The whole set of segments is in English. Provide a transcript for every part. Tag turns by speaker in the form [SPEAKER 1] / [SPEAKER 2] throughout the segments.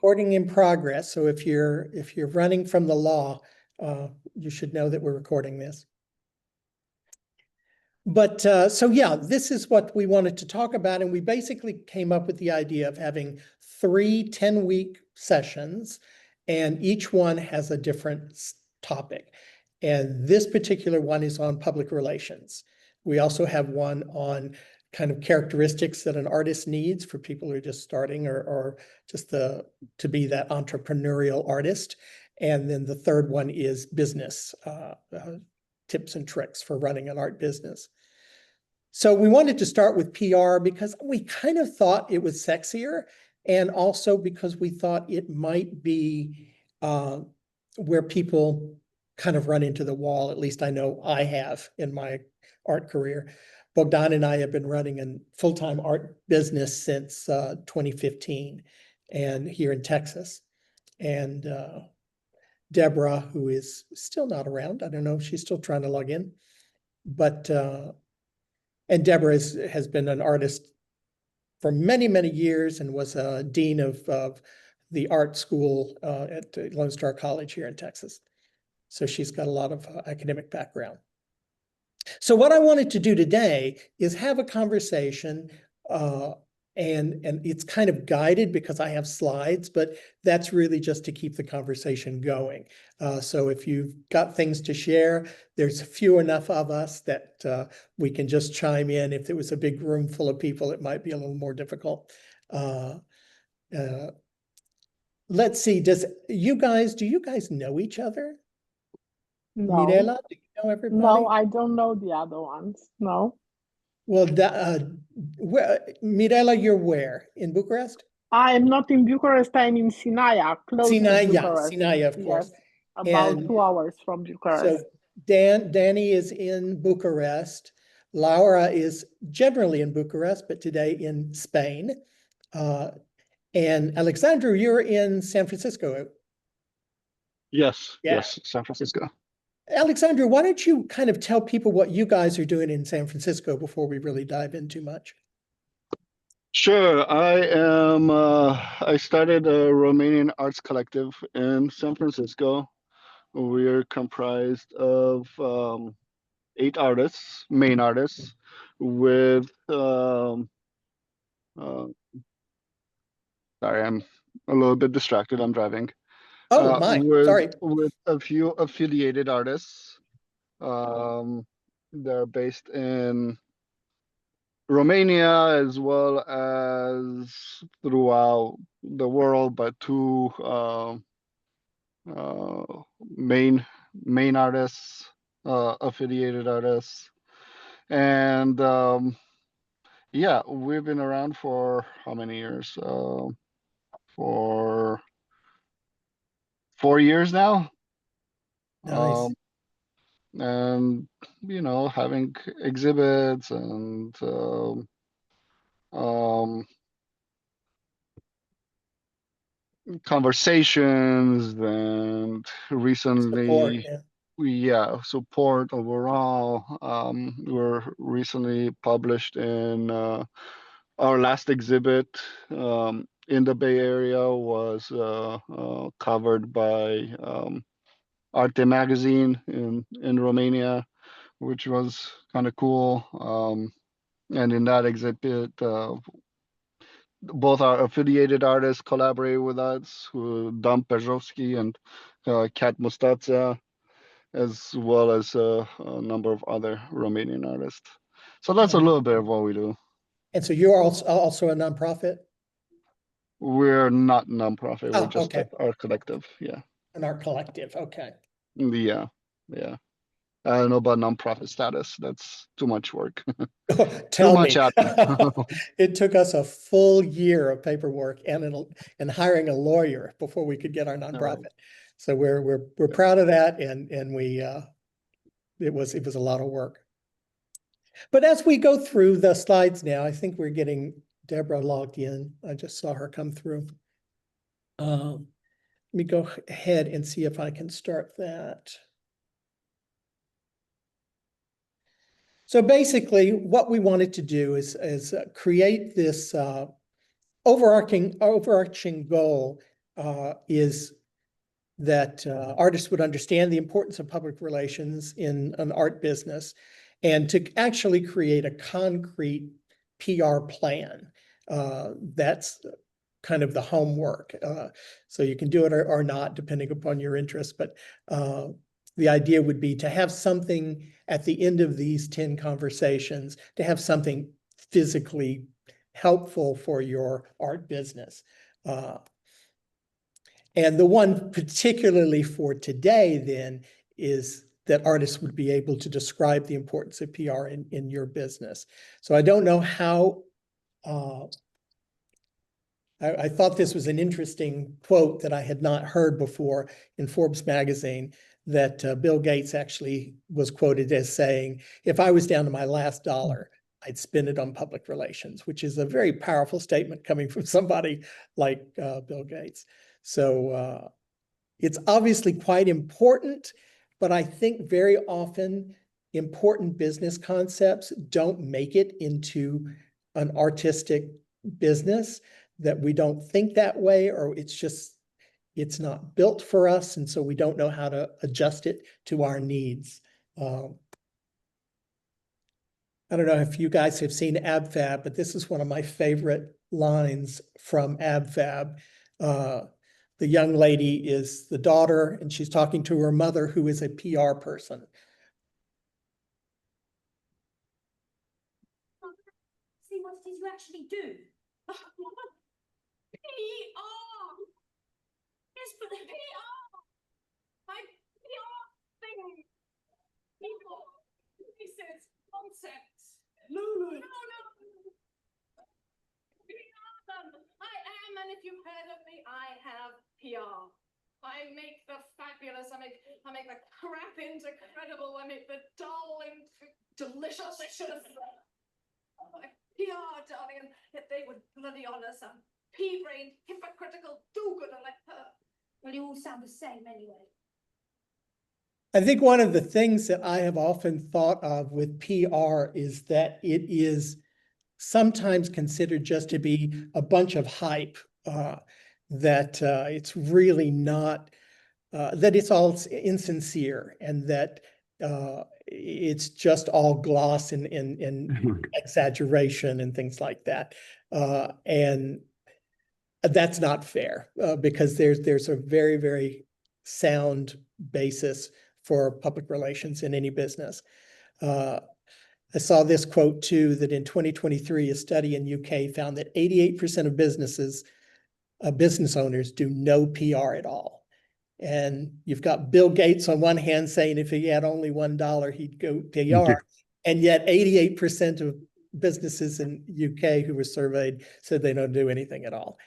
[SPEAKER 1] recording in progress. So if you're running from the law, you should know that we're recording this. But so yeah, this is what we wanted to talk about. And we basically came up with the idea of having 3 10-week sessions, and each one has a different topic. And this particular one is on public relations. We also have one on kind of characteristics that an artist needs for people who are just starting or just to be that entrepreneurial artist. And then the third one is business tips and tricks for running an art business. So we wanted to start with PR because we kind of thought it was sexier, and also because we thought it might be where people kind of run into the wall. At least I know I have in my art career. Bogdan and I have been running a full-time art business since 2015, and here in Texas. And Deborah, who is still not around, I don't know if she's still trying to log in, but and Deborah has been an artist for many, many years and was a dean of the art school at Lone Star College here in Texas. So she's got a lot of academic background. So what I wanted to do today is have a conversation, and it's kind of guided because I have slides, but that's really just to keep the conversation going. So if you've got things to share, there's few enough of us that we can just chime in. If it was a big room full of people, it might be a little more difficult. Let's see, do you guys know each other?
[SPEAKER 2] No.
[SPEAKER 1] Mirela, do you know everybody?
[SPEAKER 2] No, I don't know the other ones. No.
[SPEAKER 1] Well, Mirela, you're where? In Bucharest?
[SPEAKER 2] I am not in Bucharest. I'm in Sinaia, close to Bucharest.
[SPEAKER 1] Sinaia, of course.
[SPEAKER 2] Yes, about
[SPEAKER 1] And
[SPEAKER 2] 2 hours from Bucharest.
[SPEAKER 1] So Danny is in Bucharest. Laura is generally in Bucharest, but today in Spain. And Alexandru, you're in San Francisco.
[SPEAKER 3] Yes,
[SPEAKER 1] Yeah.
[SPEAKER 3] yes, San Francisco.
[SPEAKER 1] Alexandru, why don't you kind of tell people what you guys are doing in San Francisco before we really dive in too much?
[SPEAKER 3] Sure. I started a Romanian arts collective in San Francisco. We're comprised of 8 artists, main artists, with sorry, I'm a little bit distracted. I'm driving.
[SPEAKER 1] Oh my, sorry.
[SPEAKER 3] With a few affiliated artists. They're based in Romania as well as throughout the world, but 2 main artists, affiliated artists. And yeah, we've been around for how many years? For 4 years now.
[SPEAKER 1] Nice.
[SPEAKER 3] And having exhibits and conversations, and recently support overall. We're recently published in our last exhibit in the Bay Area was covered by Arte magazine in Romania, which was kind of cool. And in that exhibit, both our affiliated artists collaborate with us, Dan Pejovski and Kat Mustața, as well as a number of other Romanian artists. So that's a little bit of what we do.
[SPEAKER 1] And so you're also a nonprofit?
[SPEAKER 3] We're not nonprofit.
[SPEAKER 1] Oh,
[SPEAKER 3] we're just
[SPEAKER 1] okay.
[SPEAKER 3] Art collective. Yeah.
[SPEAKER 1] An art collective. Okay.
[SPEAKER 3] Yeah. Yeah. I don't know about nonprofit status. That's too much work.
[SPEAKER 1] Tell me. It took us a full year of paperwork and hiring a lawyer before we could get our nonprofit. So we're proud of that, and we it was a lot of work. But as we go through the slides now, I think we're getting Deborah logged in. I just saw her come through. Let me go ahead and see if I can start that. So basically, what we wanted to do is create this overarching goal is that artists would understand the importance of public relations in an art business and to actually create a concrete PR plan. That's kind of the homework. So you can do it or not, depending upon your interest. But the idea would be to have something at the end of these 10 conversations, to have something physically helpful for your art business. And the one particularly for today then is that artists would be able to describe the importance of PR in your business. So I don't know how, I thought this was an interesting quote that I had not heard before in Forbes magazine, that Bill Gates actually was quoted as saying, if I was down to my last dollar, I'd spend it on public relations, which is a very powerful statement coming from somebody like Bill Gates. So it's obviously quite important, but I think very often important business concepts don't make it into an artistic business, that we don't think that way, or it's not built for us, and so we don't know how to adjust it to our needs. I don't know if you guys have seen AbFab, but this is one of my favorite lines from AbFab. The young lady is the daughter, and she's talking to her mother, who is a PR person.
[SPEAKER 4] See what it is you actually do. PR! Yes, but the PR! My PR thing! People, pieces, concepts. No. I am, and if you've heard of me, I have PR. I make the fabulous, I make the crap into credible, I make the dull into delicious. I should have PR, darling, and yet they would bloody honour some pea-brained, hypocritical do-gooder like her. Well, you all sound the same anyway.
[SPEAKER 1] I think one of the things that I have often thought of with PR is that it is sometimes considered just to be a bunch of hype, that it's really not, that it's all insincere, and that it's just all gloss and exaggeration and things like that. And that's not fair, because there's a very, very sound basis for public relations in any business. I saw this quote too, that in 2023, a study in UK found that 88% of business owners do no PR at all. And you've got Bill Gates on one hand saying if he had only $1, he'd go PR. And yet 88% of businesses in UK who were surveyed said they don't do anything at all.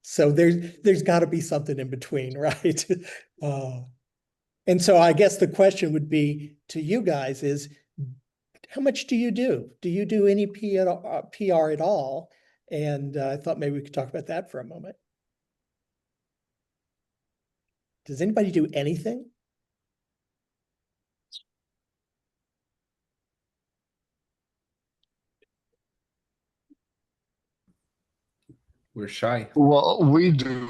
[SPEAKER 1] So there's got to be something in between, right? And so I guess the question would be to you guys is, how much do you do? Do you do any PR at all? And I thought maybe we could talk about that for a moment. Does anybody do anything?
[SPEAKER 5] We're shy.
[SPEAKER 3] Well, we do.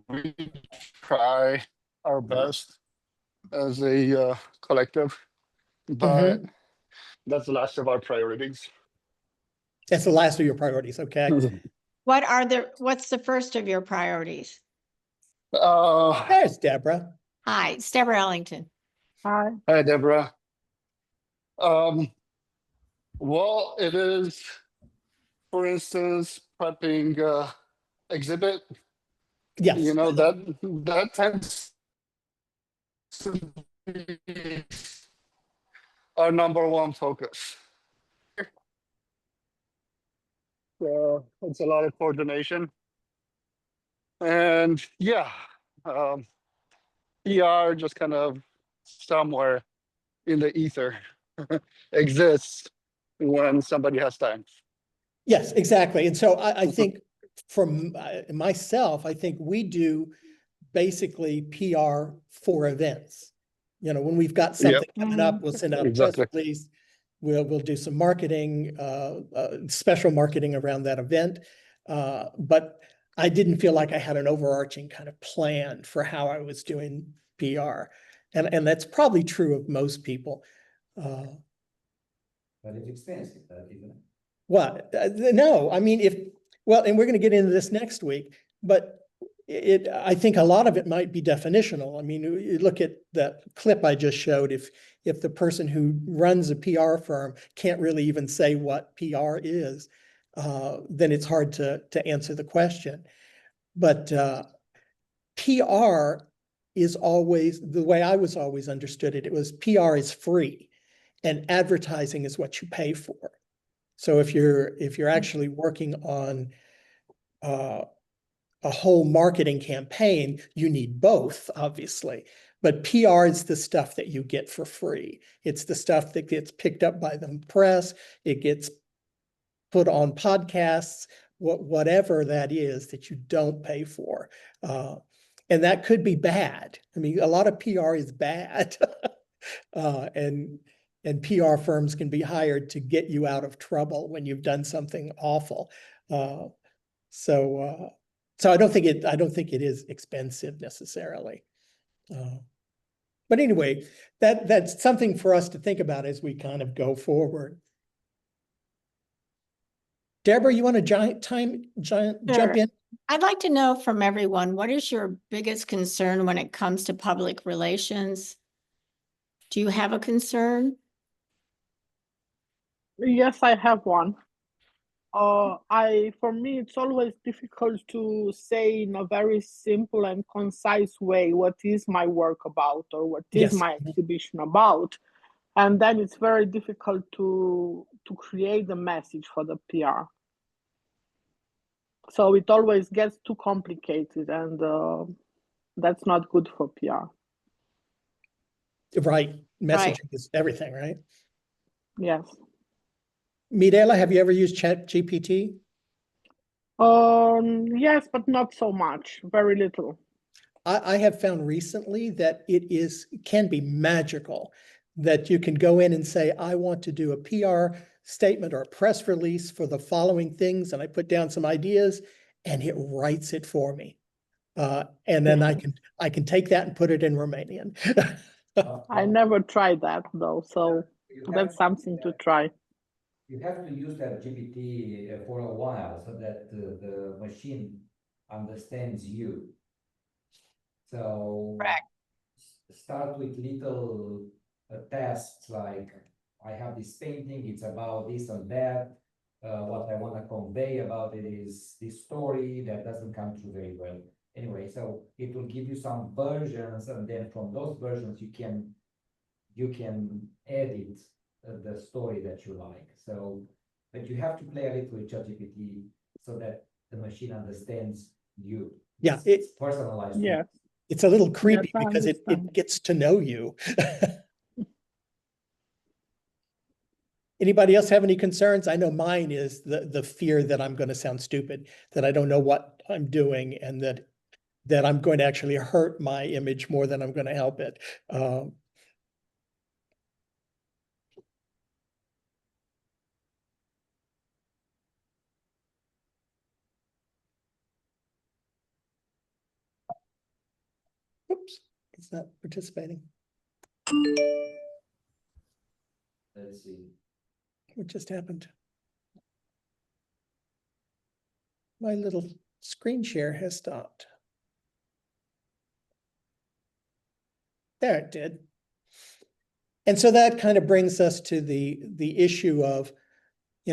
[SPEAKER 3] We try our best as a collective, but that's the last of our priorities.
[SPEAKER 1] That's the last of your priorities, okay?
[SPEAKER 6] What's the first of your priorities?
[SPEAKER 1] There's Deborah.
[SPEAKER 6] Hi, it's Deborah Ellington.
[SPEAKER 2] Hi.
[SPEAKER 3] Hi, Deborah. Well, it is, for instance, prepping exhibit.
[SPEAKER 1] Yes.
[SPEAKER 3] You know, that tends to be our number one focus. So it's a lot of coordination. And yeah, PR just kind of somewhere in the ether exists when somebody has time.
[SPEAKER 1] Yes, exactly. And so I think from myself, I think we do basically PR for events. You know, when we've got something coming up, we'll send out a press release. We'll do some marketing, special marketing around that event. But I didn't feel like I had an overarching kind of plan for how I was doing PR. And that's probably true of most people.
[SPEAKER 7] But it's expensive, isn't it?
[SPEAKER 1] What? No, I mean, well, and we're going to get into this next week, but I think a lot of it might be definitional. I mean, you look at the clip I just showed, if the person who runs a PR firm can't really even say what PR is, then it's hard to answer the question. But PR is always, the way I was always understood it, it was PR is free and advertising is what you pay for. So if you're actually working on a whole marketing campaign, you need both, obviously. But PR is the stuff that you get for free. It's the stuff that gets picked up by the press. It gets put on podcasts, whatever that is that you don't pay for. And that could be bad. I mean, a lot of PR is bad. And PR firms can be hired to get you out of trouble when you've done something awful. So I don't think it is expensive necessarily. But anyway, that's something for us to think about as we kind of go forward. Deborah, you want to jump in?
[SPEAKER 6] I'd like to know from everyone, what is your biggest concern when it comes to public relations? Do you have a concern?
[SPEAKER 2] Yes, I have one. For me, it's always difficult to say in a very simple and concise way what is my work about or what is
[SPEAKER 1] Yes.
[SPEAKER 2] my exhibition about, and then it's very difficult to create the message for the PR. So it always gets too complicated, and that's not good for PR.
[SPEAKER 1] Right. Messaging is everything, right?
[SPEAKER 2] Yes.
[SPEAKER 1] Mirela, have you ever used ChatGPT?
[SPEAKER 2] Yes, but not so much. Very little.
[SPEAKER 1] I have found recently that can be magical, that you can go in and say, I want to do a PR statement or a press release for the following things, and I put down some ideas, and it writes it for me. And then I can take that and put it in Romanian.
[SPEAKER 2] I never tried that though, so that's something to try.
[SPEAKER 7] You have to use that GPT for a while so that the machine understands you. So start with little tasks like, I have this painting, it's about this and that. What I want to convey about it is this story that doesn't come through very well. Anyway, so it will give you some versions, and then from those versions you can edit the story that you like. So, but you have to play a little with ChatGPT so that the machine understands you.
[SPEAKER 1] Yeah,
[SPEAKER 7] it's personalized.
[SPEAKER 2] Yeah.
[SPEAKER 1] It's a little creepy
[SPEAKER 2] Yes, I
[SPEAKER 1] because it
[SPEAKER 2] understand.
[SPEAKER 1] gets to know you. Anybody else have any concerns? I know mine is the fear that I'm going to sound stupid, that I don't know what I'm doing, and that I'm going to actually hurt my image more than I'm going to help it. Oops, it's not participating.
[SPEAKER 7] Let's see.
[SPEAKER 1] What just happened? My little screen share has stopped. There it did. And so that kind of brings us to the issue of,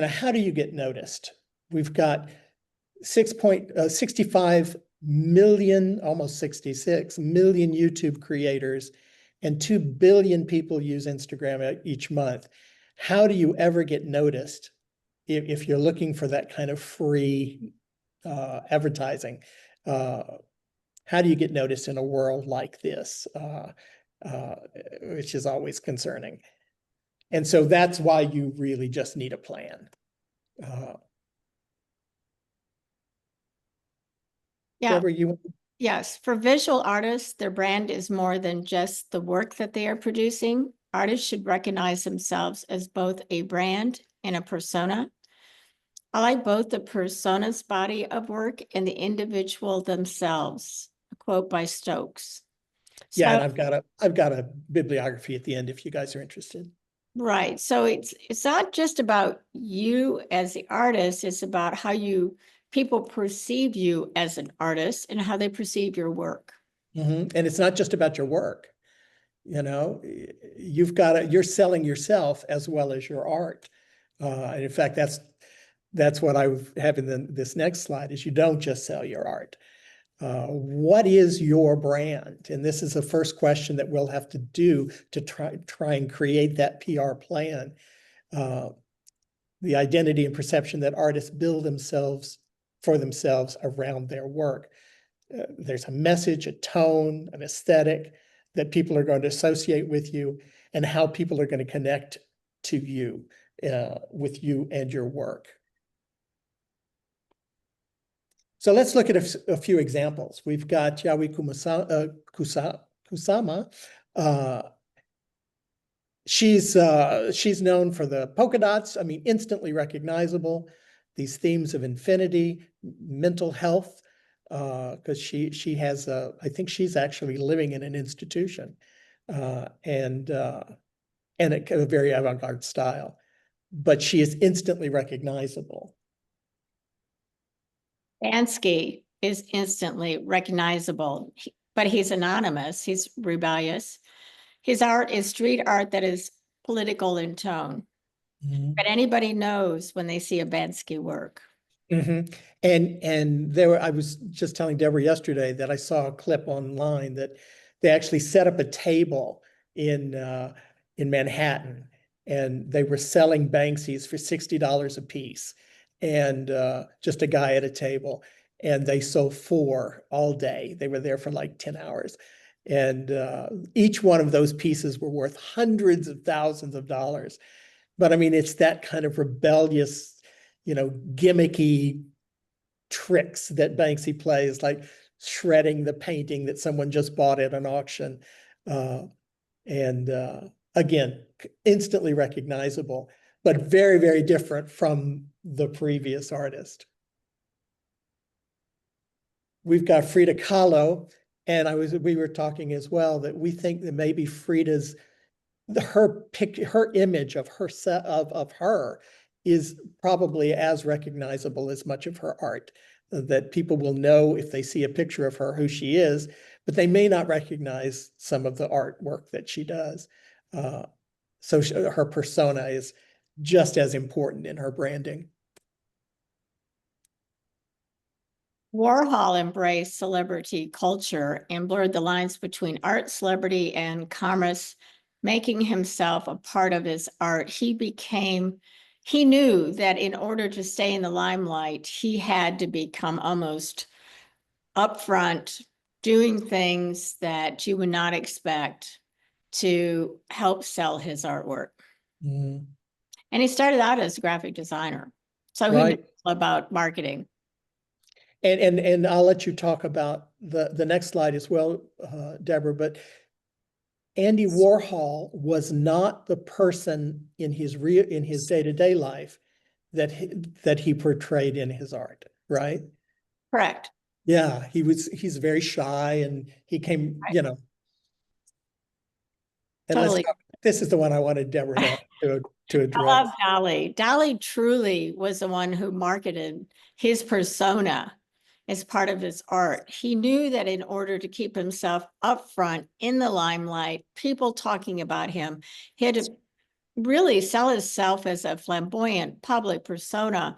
[SPEAKER 1] how do you get noticed? We've got 65 million, almost 66 million YouTube creators, and 2 billion people use Instagram each month. How do you ever get noticed if you're looking for that kind of free advertising? How do you get noticed in a world like this, which is always concerning? And so that's why you really just need a plan.
[SPEAKER 6] Yeah.
[SPEAKER 1] Deborah,
[SPEAKER 6] Yes, for visual artists, their brand is more than just the work that they are producing. Artists should recognize themselves as both a brand and a persona. I like both the persona's body of work and the individual themselves. A quote by Stokes.
[SPEAKER 1] Yeah, and
[SPEAKER 6] So,
[SPEAKER 1] I've got a bibliography at the end if you guys are interested.
[SPEAKER 6] right. So it's not just about you as the artist, it's about how people perceive you as an artist and how they perceive your work.
[SPEAKER 1] And it's not just about your work. You know, you're selling yourself as well as your art. And in fact, that's what I have in this next slide is you don't just sell your art. What is your brand? And this is the first question that we'll have to do to try and create that PR plan. The identity and perception that artists build for themselves around their work. There's a message, a tone, an aesthetic that people are going to associate with you and how people are going to connect to you, with you and your work. So let's look at a few examples. We've got Yayoi Kusama. She's known for the polka dots. I mean, instantly recognizable. These themes of infinity, mental health, because she has I think she's actually living in an institution, and a very avant-garde style, but she is instantly recognizable.
[SPEAKER 6] Bansky is instantly recognizable, but he's anonymous. He's rebellious. His art is street art that is political in tone. But anybody knows when they see a Bansky work.
[SPEAKER 1] And I was just telling Deborah yesterday that I saw a clip online that they actually set up a table in Manhattan, and they were selling Banksys for $60 a piece, and just a guy at a table, and they sold 4 all day. They were there for like 10 hours. And each one of those pieces were worth hundreds of thousands of dollars. But I mean, it's that kind of rebellious, gimmicky tricks that Banksy plays, like shredding the painting that someone just bought at an auction. Again, instantly recognizable, but very, very different from the previous artist. We've got Frida Kahlo, and we were talking as well that we think that maybe Frida's her image of her is probably as recognizable as much of her art, that people will know if they see a picture of her who she is, but they may not recognize some of the artwork that she does. So her persona is just as important in her branding.
[SPEAKER 6] Warhol embraced celebrity culture and blurred the lines between art, celebrity, and commerce, making himself a part of his art. He knew that in order to stay in the limelight, he had to become almost upfront, doing things that you would not expect to help sell his artwork. And he started out as a graphic designer. So he knew about marketing.
[SPEAKER 1] And I'll let you talk about the next slide as well, Deborah, but Andy Warhol was not the person in his day-to-day life that he portrayed in his art, right?
[SPEAKER 6] Correct.
[SPEAKER 1] Yeah, he's very shy, and he came, and
[SPEAKER 6] totally.
[SPEAKER 1] This is the one I wanted Deborah to address.
[SPEAKER 6] I love Dali. Dali truly was the one who marketed his persona as part of his art. He knew that in order to keep himself up front in the limelight, people talking about him, he had to really sell himself as a flamboyant public persona.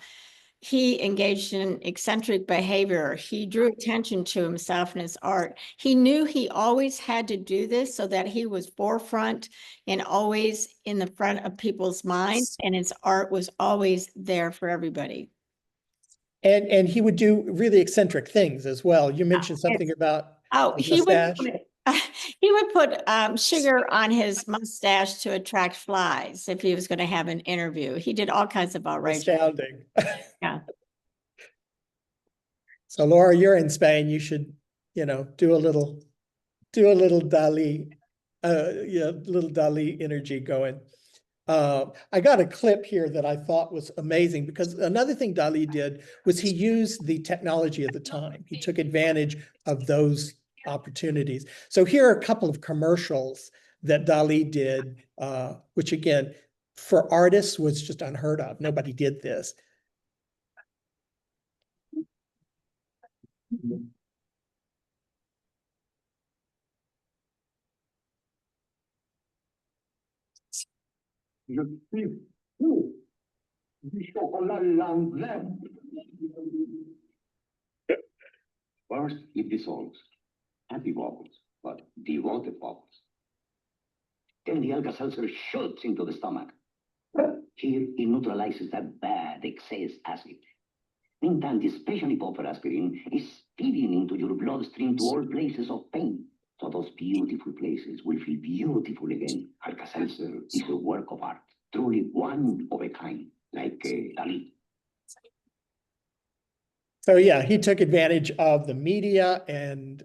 [SPEAKER 6] He engaged in eccentric behavior. He drew attention to himself and his art. He knew he always had to do this so that he was forefront and always in the front of people's minds, and his art was always there for everybody.
[SPEAKER 1] And he would do really eccentric things as well. You mentioned something about
[SPEAKER 6] he would put sugar on his mustache to attract flies if he was going to have an interview. He did all kinds of outrageous.
[SPEAKER 1] Astounding.
[SPEAKER 6] Yeah.
[SPEAKER 1] So Laura, you're in Spain. You should, do a little Dali, little Dali energy going. I got a clip here that I thought was amazing because another thing Dali did was he used the technology of the time. He took advantage of those opportunities. So here are a couple of commercials that Dali did, which again, for artists was just unheard of. Nobody did this.
[SPEAKER 8] Je suis fou du chocolat l'anglais. First, it dissolves. Happy bubbles, but devoted bubbles. Then the Alka-Seltzer shoots into the stomach. Here, it neutralizes that bad excess acid. Meantime, the specially buffer aspirin is feeding into your bloodstream to all places of pain. So those beautiful places will feel beautiful again. Alka-Seltzer is a work of art, truly one of a kind, like Dali.
[SPEAKER 1] So yeah, he took advantage of the media and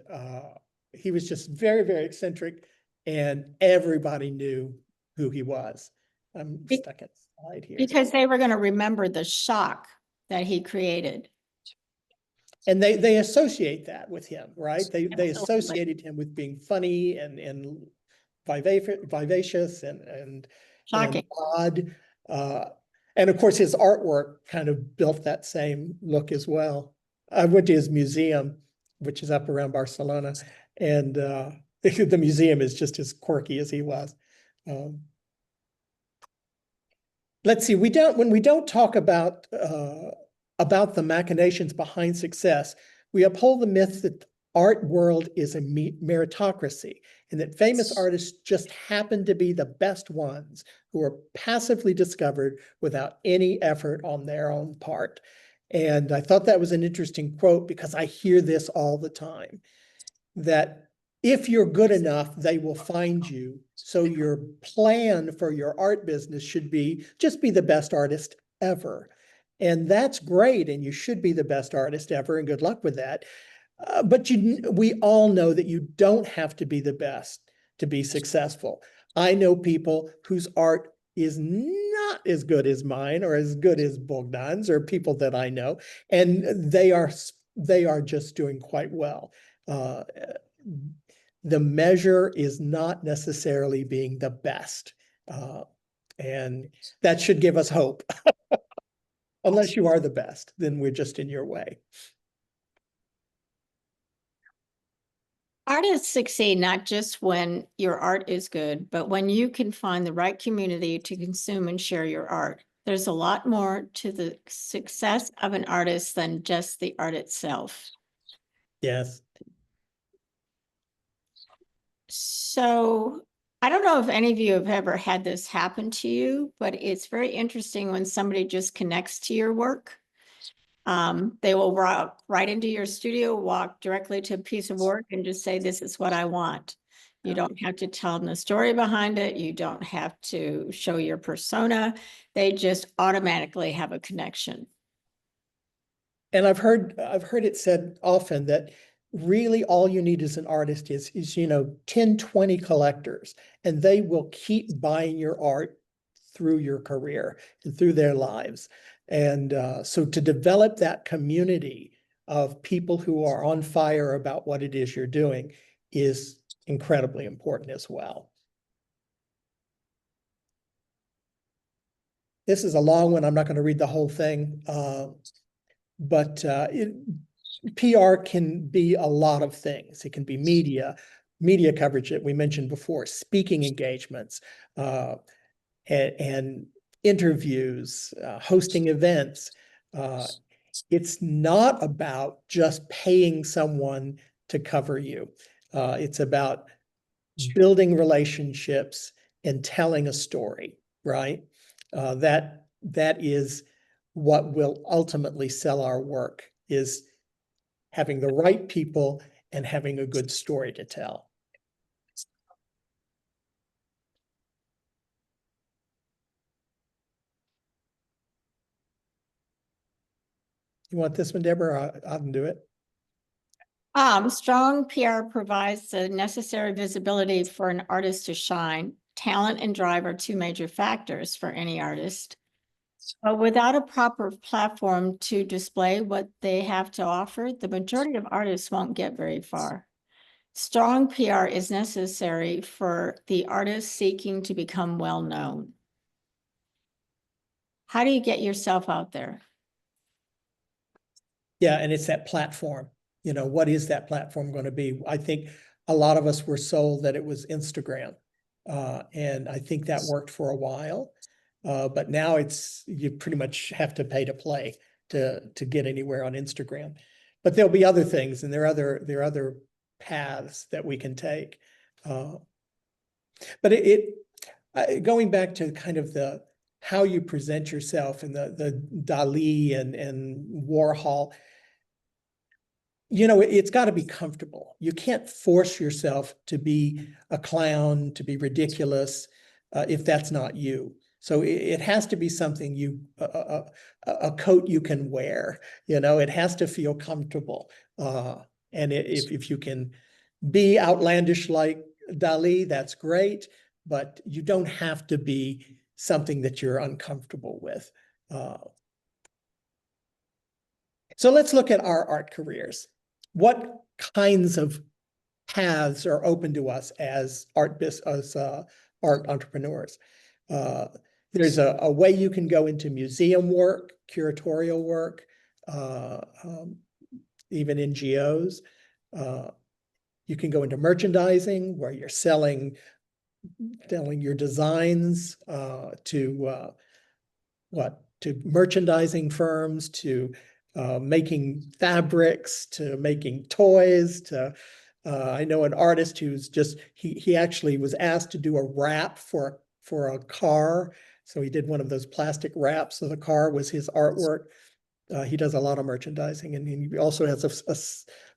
[SPEAKER 1] he was just very, very eccentric and everybody knew who he was. I'm stuck at slide here.
[SPEAKER 6] Because they were going to remember the shock that he created.
[SPEAKER 1] And they associate that with him, right? They
[SPEAKER 6] Absolutely.
[SPEAKER 1] associated him with being funny and vivacious and
[SPEAKER 6] Shocking.
[SPEAKER 1] odd. And of course, his artwork kind of built that same look as well. I went to his museum, which is up around Barcelona, and the museum is just as quirky as he was. Let's see, when we don't talk about the machinations behind success, we uphold the myth that the art world is a meritocracy and that famous artists just happen to be the best ones who are passively discovered without any effort on their own part. And I thought that was an interesting quote because I hear this all the time, that if you're good enough, they will find you. So your plan for your art business should be just be the best artist ever. And that's great. And you should be the best artist ever. And good luck with that. But we all know that you don't have to be the best to be successful. I know people whose art is not as good as mine or as good as Bogdan's or people that I know. And they are just doing quite well. The measure is not necessarily being the best. And that should give us hope. Unless you are the best, then we're just in your way.
[SPEAKER 6] Artists succeed not just when your art is good, but when you can find the right community to consume and share your art. There's a lot more to the success of an artist than just the art itself.
[SPEAKER 1] Yes.
[SPEAKER 6] So I don't know if any of you have ever had this happen to you, but it's very interesting when somebody just connects to your work. They will walk right into your studio, walk directly to a piece of work and just say, this is what I want. You don't have to tell them the story behind it. You don't have to show your persona. They just automatically have a connection.
[SPEAKER 1] And I've heard it said often that really all you need as an artist is 10, 20 collectors, and they will keep buying your art through your career and through their lives. And so to develop that community of people who are on fire about what it is you're doing is incredibly important as well. This is a long one. I'm not going to read the whole thing, but PR can be a lot of things. It can be media coverage that we mentioned before, speaking engagements, and interviews, hosting events. It's not about just paying someone to cover you. It's about building relationships and telling a story, right? That is what will ultimately sell our work, is having the right people and having a good story to tell. You want this one, Deborah? I can do it.
[SPEAKER 6] Strong PR provides the necessary visibility for an artist to shine. talent and drive are two major factors for any artist. But without a proper platform to display what they have to offer, the majority of artists won't get very far. Strong PR is necessary for the artist seeking to become well-known. How do you get yourself out there?
[SPEAKER 1] Yeah, and it's that platform. You know, what is that platform going to be? I think a lot of us were sold that it was Instagram. And I think that worked for a while. But now you pretty much have to pay to play to get anywhere on Instagram. But there'll be other things, and there are other paths that we can take. But going back to kind of how you present yourself and the Dali and Warhol, you know, it's got to be comfortable. You can't force yourself to be a clown, to be ridiculous, if that's not you. So it has to be something a coat you can wear. You know, it has to feel comfortable. And if you can be outlandish like Dali, that's great, but you don't have to be something that you're uncomfortable with. So let's look at our art careers. What kinds of paths are open to us as art entrepreneurs? There's a way you can go into museum work, curatorial work, even NGOs. You can go into merchandising, where you're selling your designs to merchandising firms, to making fabrics, to making toys, to I know an artist who's he actually was asked to do a wrap for a car. So he did one of those plastic wraps. So the car was his artwork. He does a lot of merchandising, and he also has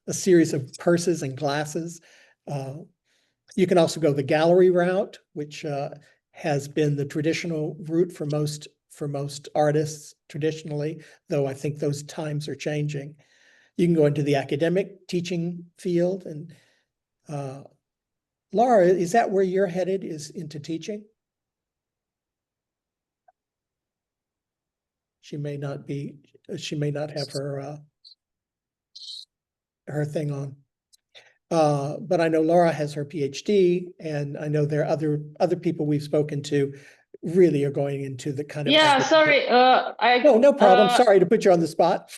[SPEAKER 1] a series of purses and glasses. You can also go the gallery route, which has been the traditional route for most artists traditionally, though I think those times are changing. You can go into the academic teaching field. And Laura, is that where you're headed, is into teaching? She may not have her thing on. But I know Laura has her PhD, and I know there are other people we've spoken to really are going into the kind of—
[SPEAKER 9] Yeah, sorry.
[SPEAKER 1] No problem. Sorry to put you on the spot.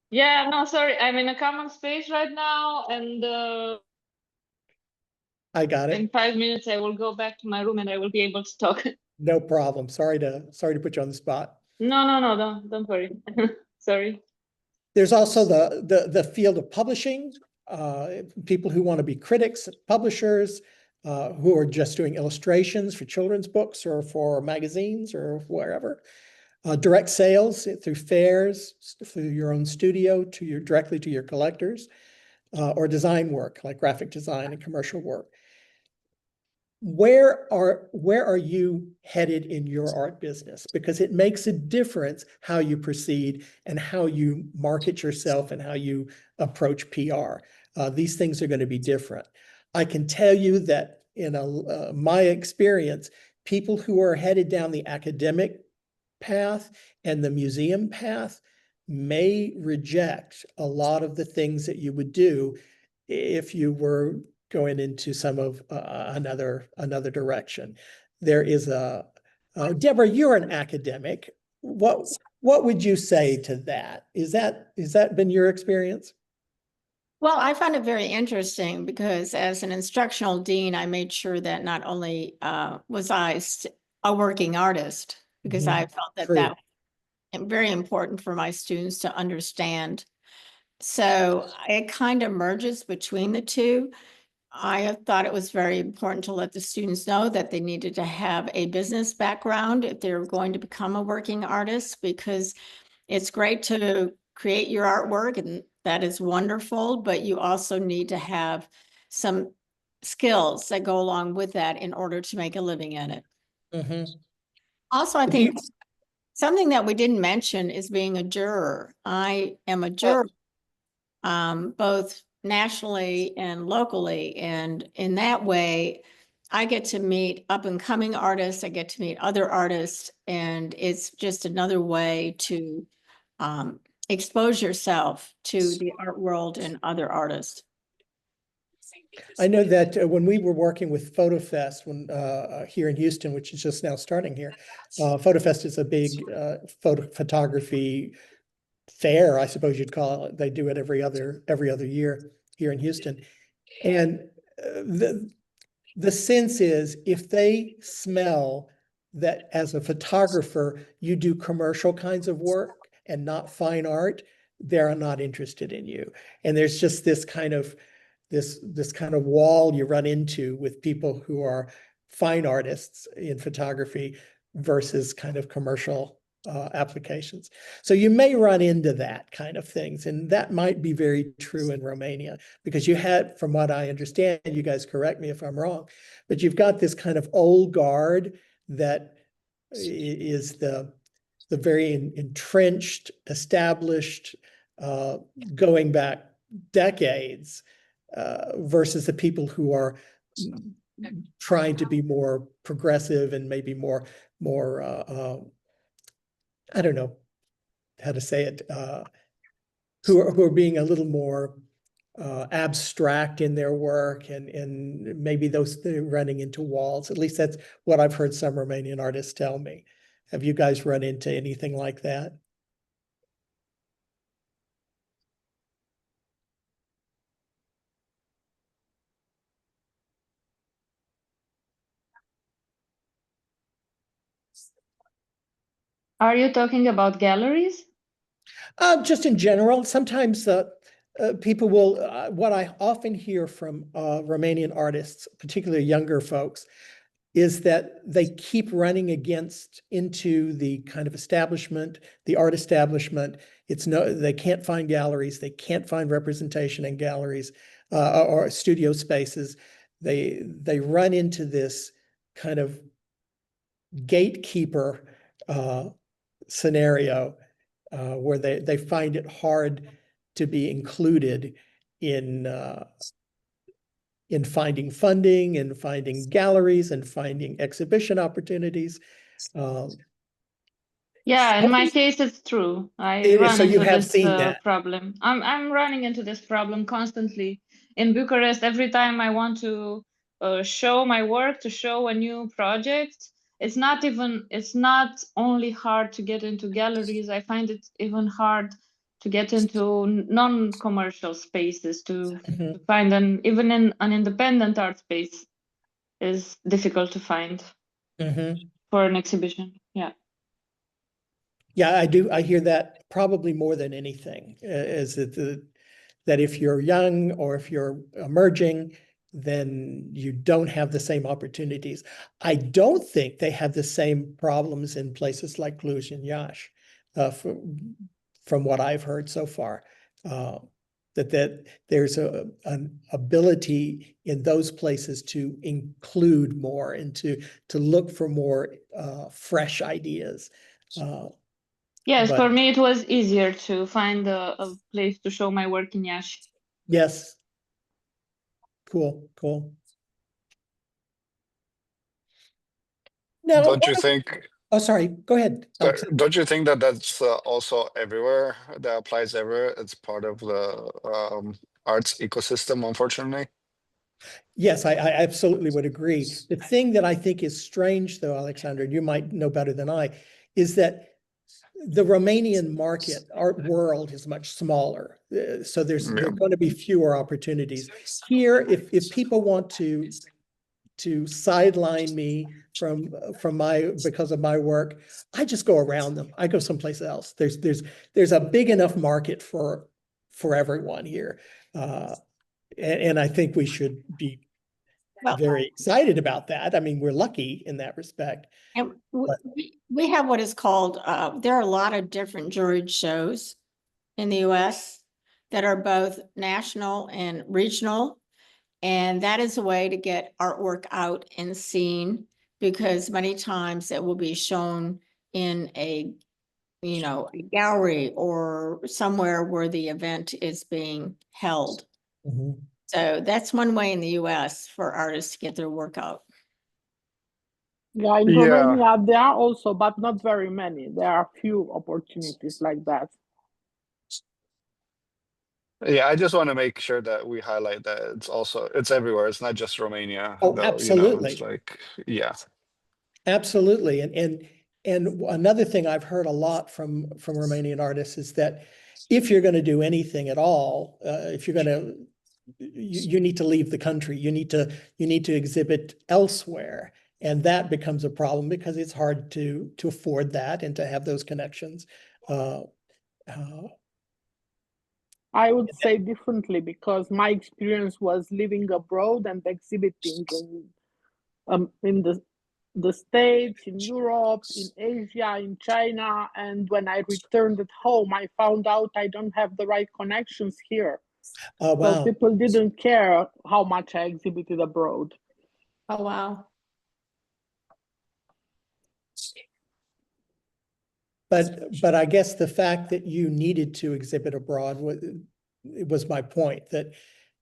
[SPEAKER 9] Yeah, no, sorry. I'm in a common space right now, and
[SPEAKER 1] I got it.
[SPEAKER 9] in 5 minutes I will go back to my room and I will be able to talk.
[SPEAKER 1] No problem. Sorry to put you on the spot.
[SPEAKER 9] No, don't worry. Sorry.
[SPEAKER 1] There's also the field of publishing, people who want to be critics, publishers, who are just doing illustrations for children's books or for magazines or wherever. Direct sales through fairs, through your own studio, directly to your collectors, or design work like graphic design and commercial work. Where are you headed in your art business? Because it makes a difference how you proceed and how you market yourself and how you approach PR. These things are going to be different. I can tell you that in my experience, people who are headed down the academic path and the museum path may reject a lot of the things that you would do if you were going into some of another direction. There is Deborah, you're an academic. What would you say to that? Is that been your experience?
[SPEAKER 6] Well, I found it very interesting because as an instructional dean, I made sure that not only was I a working artist, because I felt that that was very important for my students to understand. So it kind of merges between the two. I thought it was very important to let the students know that they needed to have a business background if they're going to become a working artist, because it's great to create your artwork, and that is wonderful, but you also need to have some skills that go along with that in order to make a living in it. Also, I think something that we didn't mention is being a juror. I am a juror, both nationally and locally. And in that way, I get to meet up and coming artists. I get to meet other artists, and it's just another way to expose yourself to the art world and other artists.
[SPEAKER 1] I know that when we were working with PhotoFest here in Houston, which is just now starting here, PhotoFest is a big photography fair, I suppose you'd call it. They do it every other year here in Houston. And the sense is, if they smell that as a photographer, you do commercial kinds of work and not fine art, they're not interested in you. And there's just this kind of wall you run into with people who are fine artists in photography versus kind of commercial applications. So you may run into that kind of things, and that might be very true in Romania, because you had, from what I understand, you guys correct me if I'm wrong, but you've got this kind of old guard that is the very entrenched, established, going back decades, versus the people who are trying to be more progressive and maybe more I don't know how to say it, who are being a little more abstract in their work, and maybe they're running into walls. At least that's what I've heard some Romanian artists tell me. Have you guys run into anything like that?
[SPEAKER 9] Are you talking about galleries?
[SPEAKER 1] Just in general, sometimes people will, what I often hear from Romanian artists, particularly younger folks, is that they keep running into the kind of establishment, the art establishment. They can't find galleries, they can't find representation in galleries or studio spaces. They run into this kind of gatekeeper scenario where they find it hard to be included in finding funding and finding galleries and finding exhibition opportunities.
[SPEAKER 9] Yeah, in my case, it's true. I run
[SPEAKER 1] So you
[SPEAKER 9] into
[SPEAKER 1] have
[SPEAKER 9] this
[SPEAKER 1] seen that.
[SPEAKER 9] problem. I'm running into this problem constantly. In Bucharest, every time I want to show my work, to show a new project, it's not only hard to get into galleries. I find it even hard to get into non-commercial spaces, to find even in an independent art space is difficult to find for an exhibition. Yeah.
[SPEAKER 1] Yeah, I do. I hear that probably more than anything, is that if you're young or if you're emerging, then you don't have the same opportunities. I don't think they have the same problems in places like Cluj and Iași, from what I've heard so far. That there's an ability in those places to include more and to look for more fresh ideas.
[SPEAKER 9] Yes,
[SPEAKER 1] But
[SPEAKER 9] for me, it was easier to find a place to show my work in Iași.
[SPEAKER 1] yes. Cool. Now,
[SPEAKER 3] Don't you think?
[SPEAKER 1] oh, sorry. Go ahead, Alex.
[SPEAKER 3] Don't you think that that's also everywhere? That applies everywhere. It's part of the arts ecosystem, unfortunately.
[SPEAKER 1] Yes, I absolutely would agree. The thing that I think is strange, though, Alexander, and you might know better than I, is that the Romanian market, art world, is much smaller. So there are going to be fewer opportunities. Here, if people want to sideline me because of my work, I just go around them. I go someplace else. There's a big enough market for everyone here. And I think we should be very excited about that. I mean, we're lucky in that respect.
[SPEAKER 6] And we have what is called, there are a lot of different juried shows in the US that are both national and regional. And that is a way to get artwork out and seen, because many times it will be shown in a gallery or somewhere where the event is being held. So that's one way in the US for artists to get their work out.
[SPEAKER 2] Yeah, in
[SPEAKER 3] Yeah.
[SPEAKER 2] Romania there are also, but not very many. There are few opportunities like that.
[SPEAKER 3] Yeah, I just want to make sure that we highlight that it's everywhere. It's not just Romania.
[SPEAKER 1] Oh,
[SPEAKER 3] though,
[SPEAKER 1] absolutely.
[SPEAKER 3] it's like, yeah.
[SPEAKER 1] Absolutely. And another thing I've heard a lot from Romanian artists is that if you're going to do anything at all, if you're going to, you need to leave the country. You need to exhibit elsewhere. And that becomes a problem because it's hard to afford that and to have those connections.
[SPEAKER 2] I would say differently because my experience was living abroad and exhibiting in the States, in Europe, in Asia, in China. And when I returned at home, I found out I don't have the right connections here.
[SPEAKER 1] Oh,
[SPEAKER 2] So
[SPEAKER 1] wow.
[SPEAKER 2] people didn't care how much I exhibited abroad.
[SPEAKER 6] Oh, wow.
[SPEAKER 1] But I guess the fact that you needed to exhibit abroad was my point, that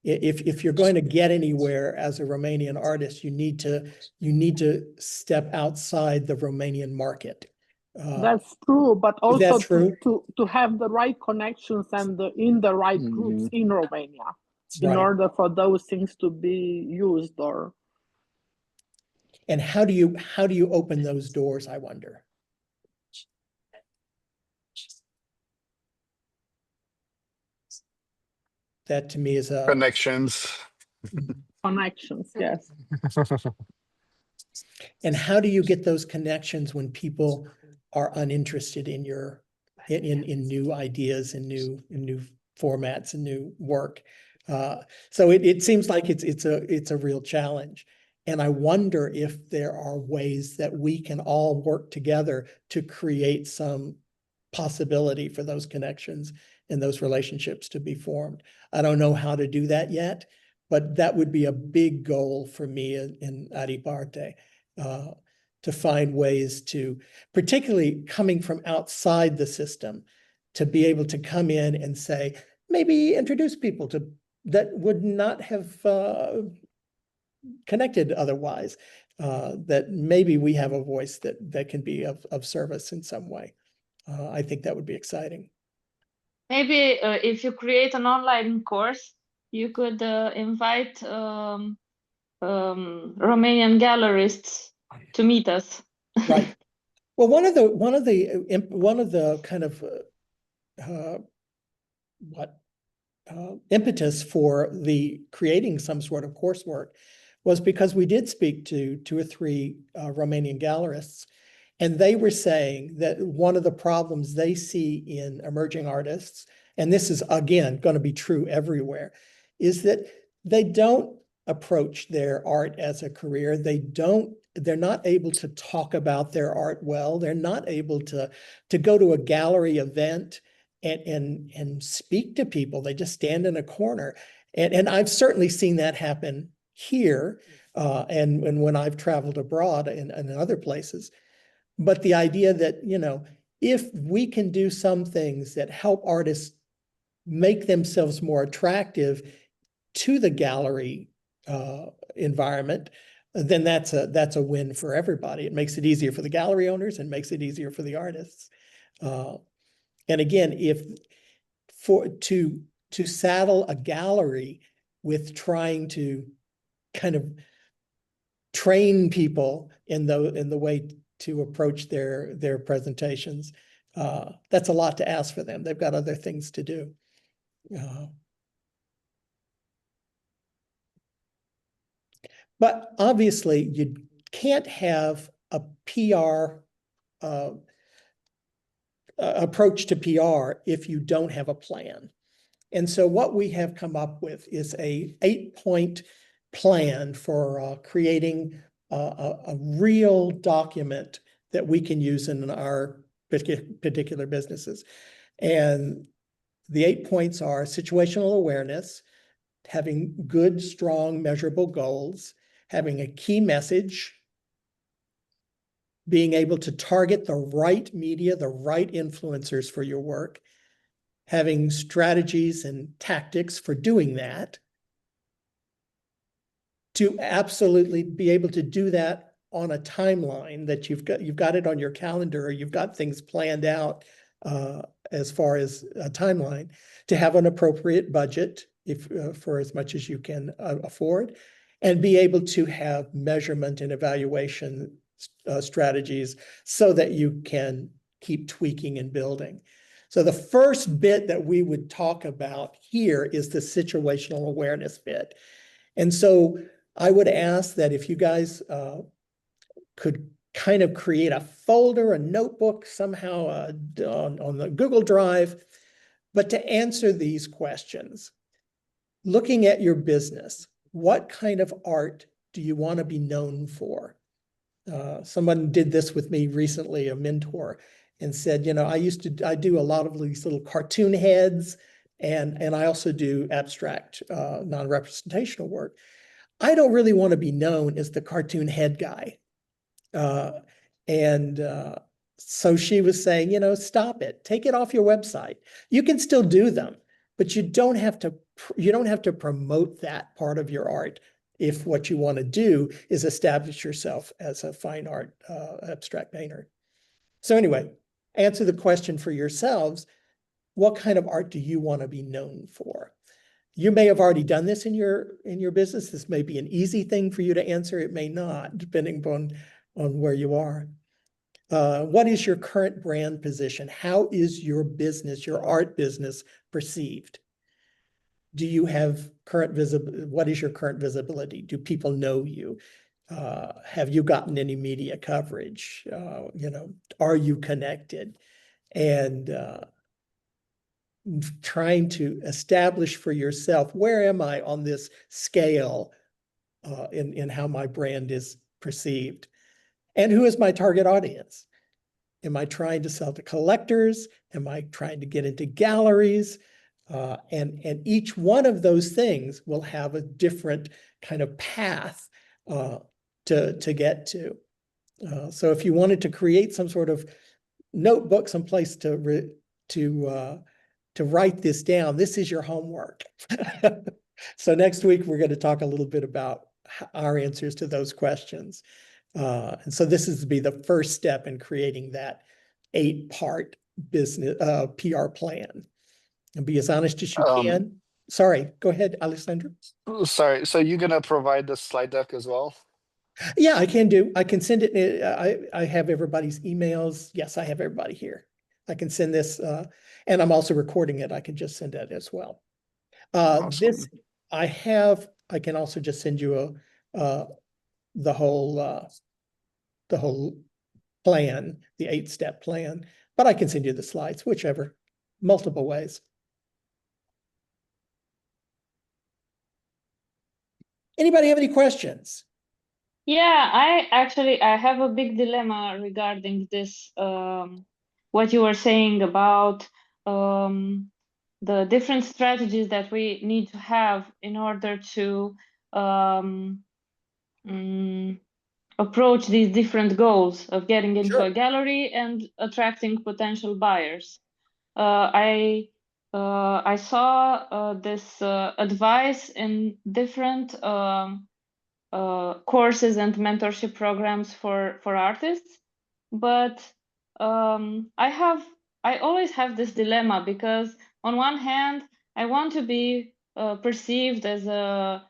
[SPEAKER 1] if you're going to get anywhere as a Romanian artist, you need to step outside the Romanian market.
[SPEAKER 2] That's true, but
[SPEAKER 1] Is
[SPEAKER 2] also
[SPEAKER 1] that true?
[SPEAKER 2] to have the right connections and in the right groups in Romania in
[SPEAKER 1] Right.
[SPEAKER 2] order for those things to be used. Or
[SPEAKER 1] And how do you open those doors, I wonder? That to me is a
[SPEAKER 3] Connections.
[SPEAKER 2] connections, yes.
[SPEAKER 1] And how do you get those connections when people are uninterested in your in new ideas and new formats and new work? So it seems like it's a real challenge. And I wonder if there are ways that we can all work together to create some possibility for those connections and those relationships to be formed. I don't know how to do that yet, but that would be a big goal for me in Aripa Arte, to find ways to, particularly coming from outside the system, to be able to come in and say, maybe introduce people to that would not have connected otherwise, that maybe we have a voice that can be of service in some way. I think that would be exciting.
[SPEAKER 9] Maybe if you create an online course, you could invite Romanian gallerists to meet us.
[SPEAKER 1] Right. Well, one of the kind of impetus for the creating some sort of coursework was because we did speak to 2 or 3 Romanian gallerists, and they were saying that one of the problems they see in emerging artists, and this is again going to be true everywhere, is that they don't approach their art as a career. They're not able to talk about their art well. They're not able to go to a gallery event and speak to people. They just stand in a corner. And I've certainly seen that happen here, and when I've traveled abroad and in other places. But the idea that, if we can do some things that help artists make themselves more attractive to the gallery environment, then that's a win for everybody. It makes it easier for the gallery owners and makes it easier for the artists. And again, to saddle a gallery with trying to kind of train people in the way to approach their presentations, that's a lot to ask for them. They've got other things to do. But obviously, you can't have a PR approach to PR if you don't have a plan. And so what we have come up with is a 8-point plan for creating a real document that we can use in our particular businesses. And the 8 points are situational awareness, having good, strong, measurable goals, having a key message, being able to target the right media, the right influencers for your work, having strategies and tactics for doing that, to absolutely be able to do that on a timeline that you've got it on your calendar, or you've got things planned out as far as a timeline, to have an appropriate budget if for as much as you can afford, and be able to have measurement and evaluation strategies so that you can keep tweaking and building. So the first bit that we would talk about here is the situational awareness bit. And so I would ask that if you guys could kind of create a folder, a notebook somehow on the Google Drive, but to answer these questions. Looking at your business, what kind of art do you want to be known for? Someone did this with me recently, a mentor, and said, you know, I do a lot of these little cartoon heads, and I also do abstract non-representational work. I don't really want to be known as the cartoon head guy. So she was saying, you know, stop it, take it off your website. You can still do them, but you don't have to promote that part of your art if what you want to do is establish yourself as a fine art abstract painter. So anyway, answer the question for yourselves. What kind of art do you want to be known for? You may have already done this in your business. This may be an easy thing for you to answer. It may not, depending on where you are. What is your current brand position? How is your business, your art business, perceived? Do you have current visibility? What is your current visibility? Do people know you? Have you gotten any media coverage? You know, are you connected? And trying to establish for yourself, where am I on this scale in how my brand is perceived? And who is my target audience? Am I trying to sell to collectors? Am I trying to get into galleries? And each one of those things will have a different kind of path to get to. So if you wanted to create some sort of notebook, someplace to write this down, this is your homework. So next week, we're going to talk a little bit about our answers to those questions. And so this is to be the first step in creating that 8-part business PR plan, and be as honest as you can. Sorry, go ahead, Alessandro.
[SPEAKER 10] Sorry, so you're gonna provide the slide deck as well?
[SPEAKER 1] Yeah, I can do. I can send it. I have everybody's emails. Yes, I have everybody here. I can send this, and I'm also recording it. I can just send it as well. This I can also just send you the whole plan, the 8-step plan, but I can send you the slides, whichever, multiple ways. Anybody have any questions?
[SPEAKER 9] Yeah, I have a big dilemma regarding this, what you were saying about the different strategies that we need to have in order to approach these different goals of getting into a gallery and attracting potential buyers. I saw this advice in different courses and mentorship programs for artists, but I always have this dilemma, because on one hand I want to be perceived as a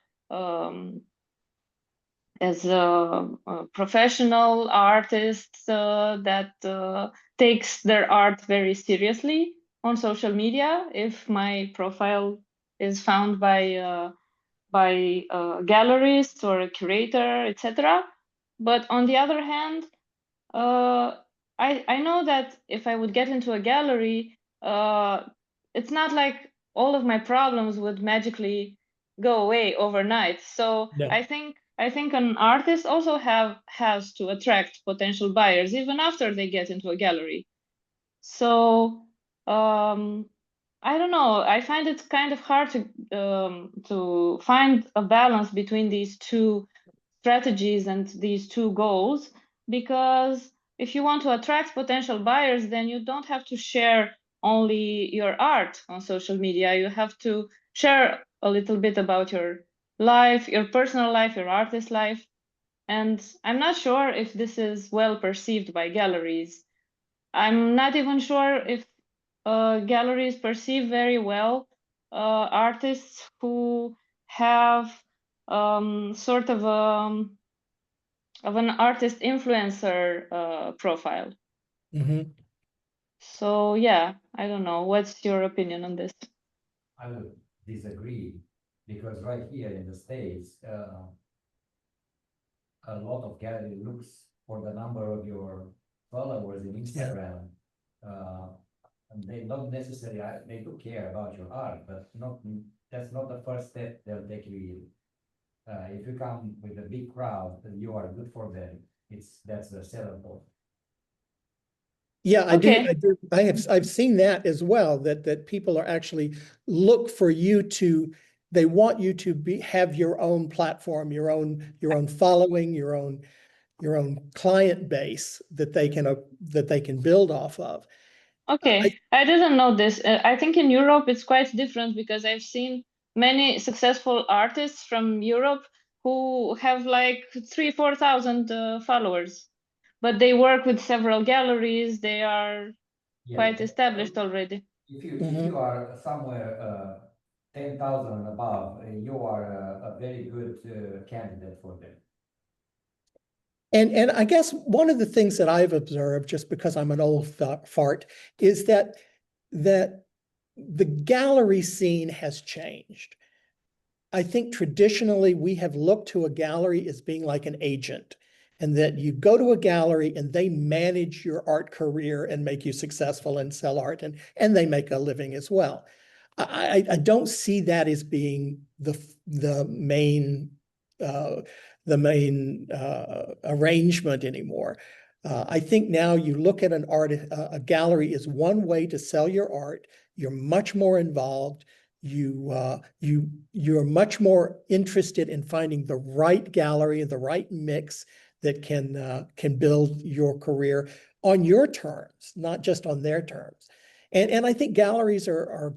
[SPEAKER 9] professional artist that takes their art very seriously on social media if my profile is found by galleries or a curator, etc. But on the other hand, I know that if I would get into a gallery, it's not like all of my problems would magically go away overnight. So
[SPEAKER 1] No.
[SPEAKER 9] I think an artist also has to attract potential buyers even after they get into a gallery. So I don't know. I find it kind of hard to find a balance between these two strategies and these two goals, because if you want to attract potential buyers, then you don't have to share only your art on social media. You have to share a little bit about your life, your personal life, your artist life. And I'm not sure if this is well perceived by galleries. I'm not even sure if galleries perceive very well artists who have sort of an artist influencer profile.
[SPEAKER 1] Mhm.
[SPEAKER 9] So yeah, I don't know. What's your opinion on this?
[SPEAKER 7] I would disagree, because right here in the States, a lot of gallery looks for the number of your followers in Instagram. And they not necessarily, they do care about your art, but that's not the first step they'll take you in. If you come with a big crowd, then you are good for them. That's the selling point.
[SPEAKER 1] Yeah,
[SPEAKER 9] Okay.
[SPEAKER 1] I've seen that as well, that people are actually look for you to, they want you to have your own platform, your own following, your own client base that they can build off of.
[SPEAKER 9] Okay, I didn't know this. I think in Europe it's quite different, because I've seen many successful artists from Europe who have like 3,000-4,000 followers, but they work with several galleries. They are quite established already.
[SPEAKER 7] If you are somewhere 10,000 and above, you are a very good candidate for them.
[SPEAKER 1] And I guess one of the things that I've observed, just because I'm an old fart, is that the gallery scene has changed. I think traditionally we have looked to a gallery as being like an agent, and that you go to a gallery and they manage your art career and make you successful and sell art, and they make a living as well. I don't see that as being the main arrangement anymore. I think now you look at a gallery is one way to sell your art. You're much more involved. You're much more interested in finding the right gallery, the right mix that can build your career on your terms, not just on their terms. And I think galleries are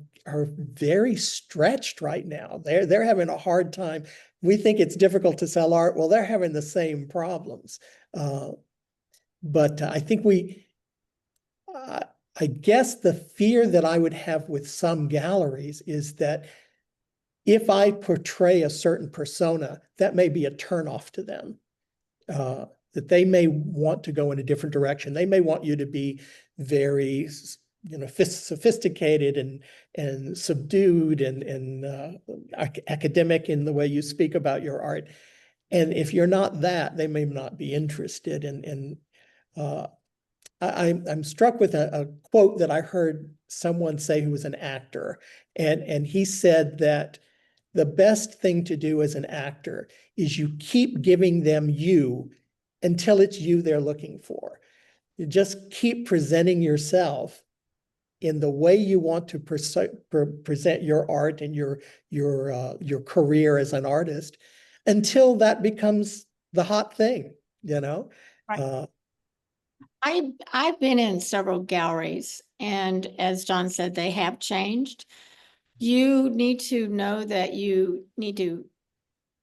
[SPEAKER 1] very stretched right now. They're having a hard time. We think it's difficult to sell art. Well, they're having the same problems. But I think I guess the fear that I would have with some galleries is that if I portray a certain persona, that may be a turnoff to them. That they may want to go in a different direction. They may want you to be very, sophisticated and subdued and academic in the way you speak about your art. And if you're not that, they may not be interested. I'm struck with a quote that I heard someone say who was an actor, and he said that the best thing to do as an actor is you keep giving them you until it's you they're looking for. You just keep presenting yourself in the way you want to present your art and your career as an artist until that becomes the hot thing,
[SPEAKER 6] Right. I've been in several galleries, and as John said, they have changed. You need to know that you need to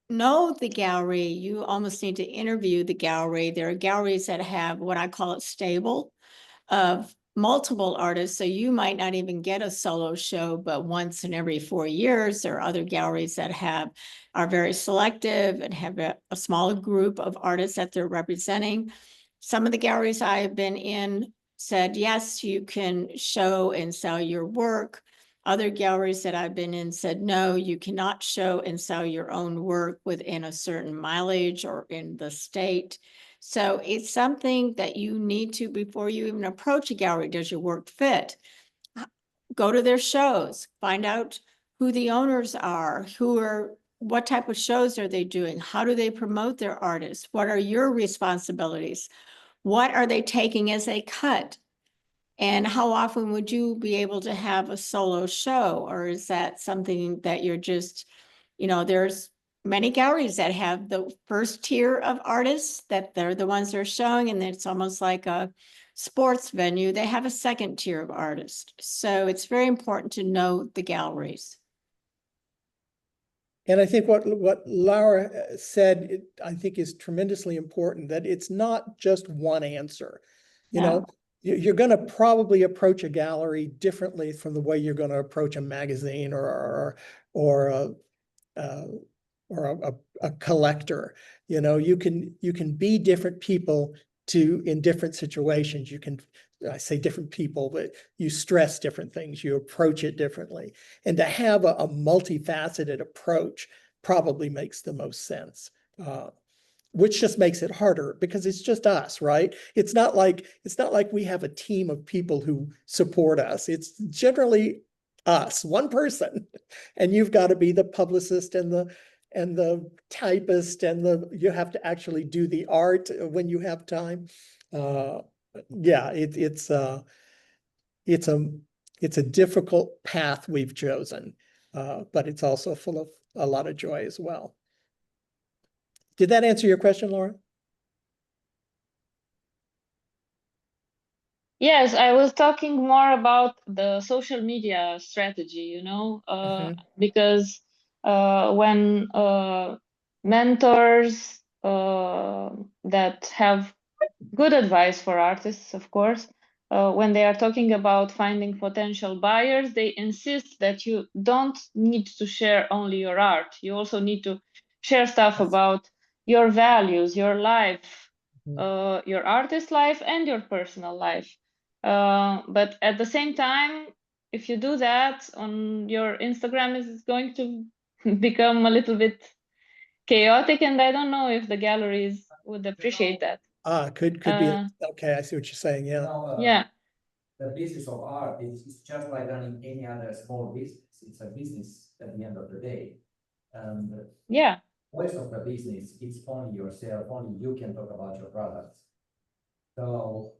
[SPEAKER 6] know the gallery. You almost need to interview the gallery. There are galleries that have what I call a stable of multiple artists. So you might not even get a solo show, but once in every 4 years. There are other galleries that are very selective and have a smaller group of artists that they're representing. Some of the galleries I have been in said, yes, you can show and sell your work. Other galleries that I've been in said, no, you cannot show and sell your own work within a certain mileage or in the state. So it's something that you need to, before you even approach a gallery, does your work fit? Go to their shows, find out who the owners are, what type of shows are they doing? How do they promote their artists? What are your responsibilities? What are they taking as a cut? And how often would you be able to have a solo show? Or is that something that you're just, there's many galleries that have the first tier of artists that they're the ones they're showing, and it's almost like a sports venue. They have a second tier of artists. So it's very important to know the galleries.
[SPEAKER 1] And I think what Laura said, I think is tremendously important, that it's not just one answer. You
[SPEAKER 6] No.
[SPEAKER 1] know, you're going to probably approach a gallery differently from the way you're going to approach a magazine or a, uh, a collector. You know, you can be different people in different situations. You can, I say different people, but you stress different things, you approach it differently. And to have a multifaceted approach probably makes the most sense. Which just makes it harder because it's just us, right? It's not like we have a team of people who support us. It's generally us, one person, and you've got to be the publicist and the typist you have to actually do the art when you have time. Yeah, it's a difficult path we've chosen, but it's also full of a lot of joy as well. Did that answer your question, Laura?
[SPEAKER 9] Yes, I was talking more about the social media strategy, you know, because when mentors that have good advice for artists, of course, when they are talking about finding potential buyers, they insist that you don't need to share only your art. You also need to share stuff about your values, your life, your artist life, and your personal life. But at the same time, if you do that on your Instagram, is going to become a little bit chaotic, and I don't know if the galleries would appreciate that.
[SPEAKER 1] Could be. Okay, I see what you're saying. Yeah.
[SPEAKER 9] Yeah.
[SPEAKER 7] The business of art is just like running any other small business. It's a business at the end of the day. And
[SPEAKER 9] yeah,
[SPEAKER 7] most of the business, it's only yourself, only you can talk about your products. So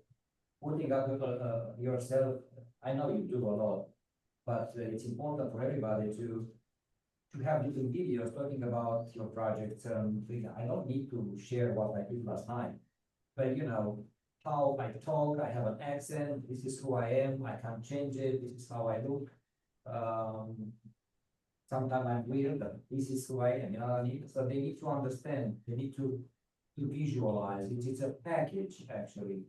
[SPEAKER 7] putting up yourself, I know you do a lot, but it's important for everybody to have little videos talking about your projects. I don't need to share what I did last night, but you know, how I talk, I have an accent, this is who I am, I can't change it, this is how I look. Sometimes I'm weird, but this is who I am, you know what I mean? So they need to understand, they need to visualize, it's a package actually.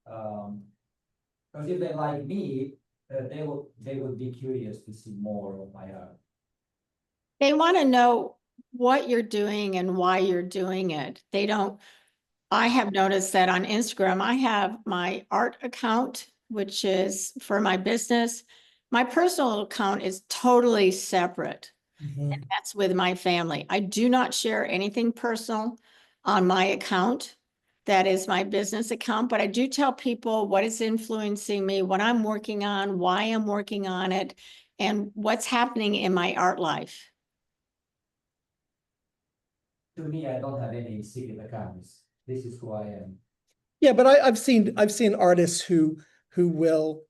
[SPEAKER 7] Because if they like me, they would be curious to see more of my art.
[SPEAKER 6] They want to know what you're doing and why you're doing it. They don't. I have noticed that on Instagram, I have my art account, which is for my business. My personal account is totally separate. And that's with my family. I do not share anything personal on my account. That is my business account, but I do tell people what is influencing me, what I'm working on, why I'm working on it, and what's happening in my art life.
[SPEAKER 7] To me, I don't have any secret accounts. This is who I am.
[SPEAKER 1] Yeah, but I've seen artists who will.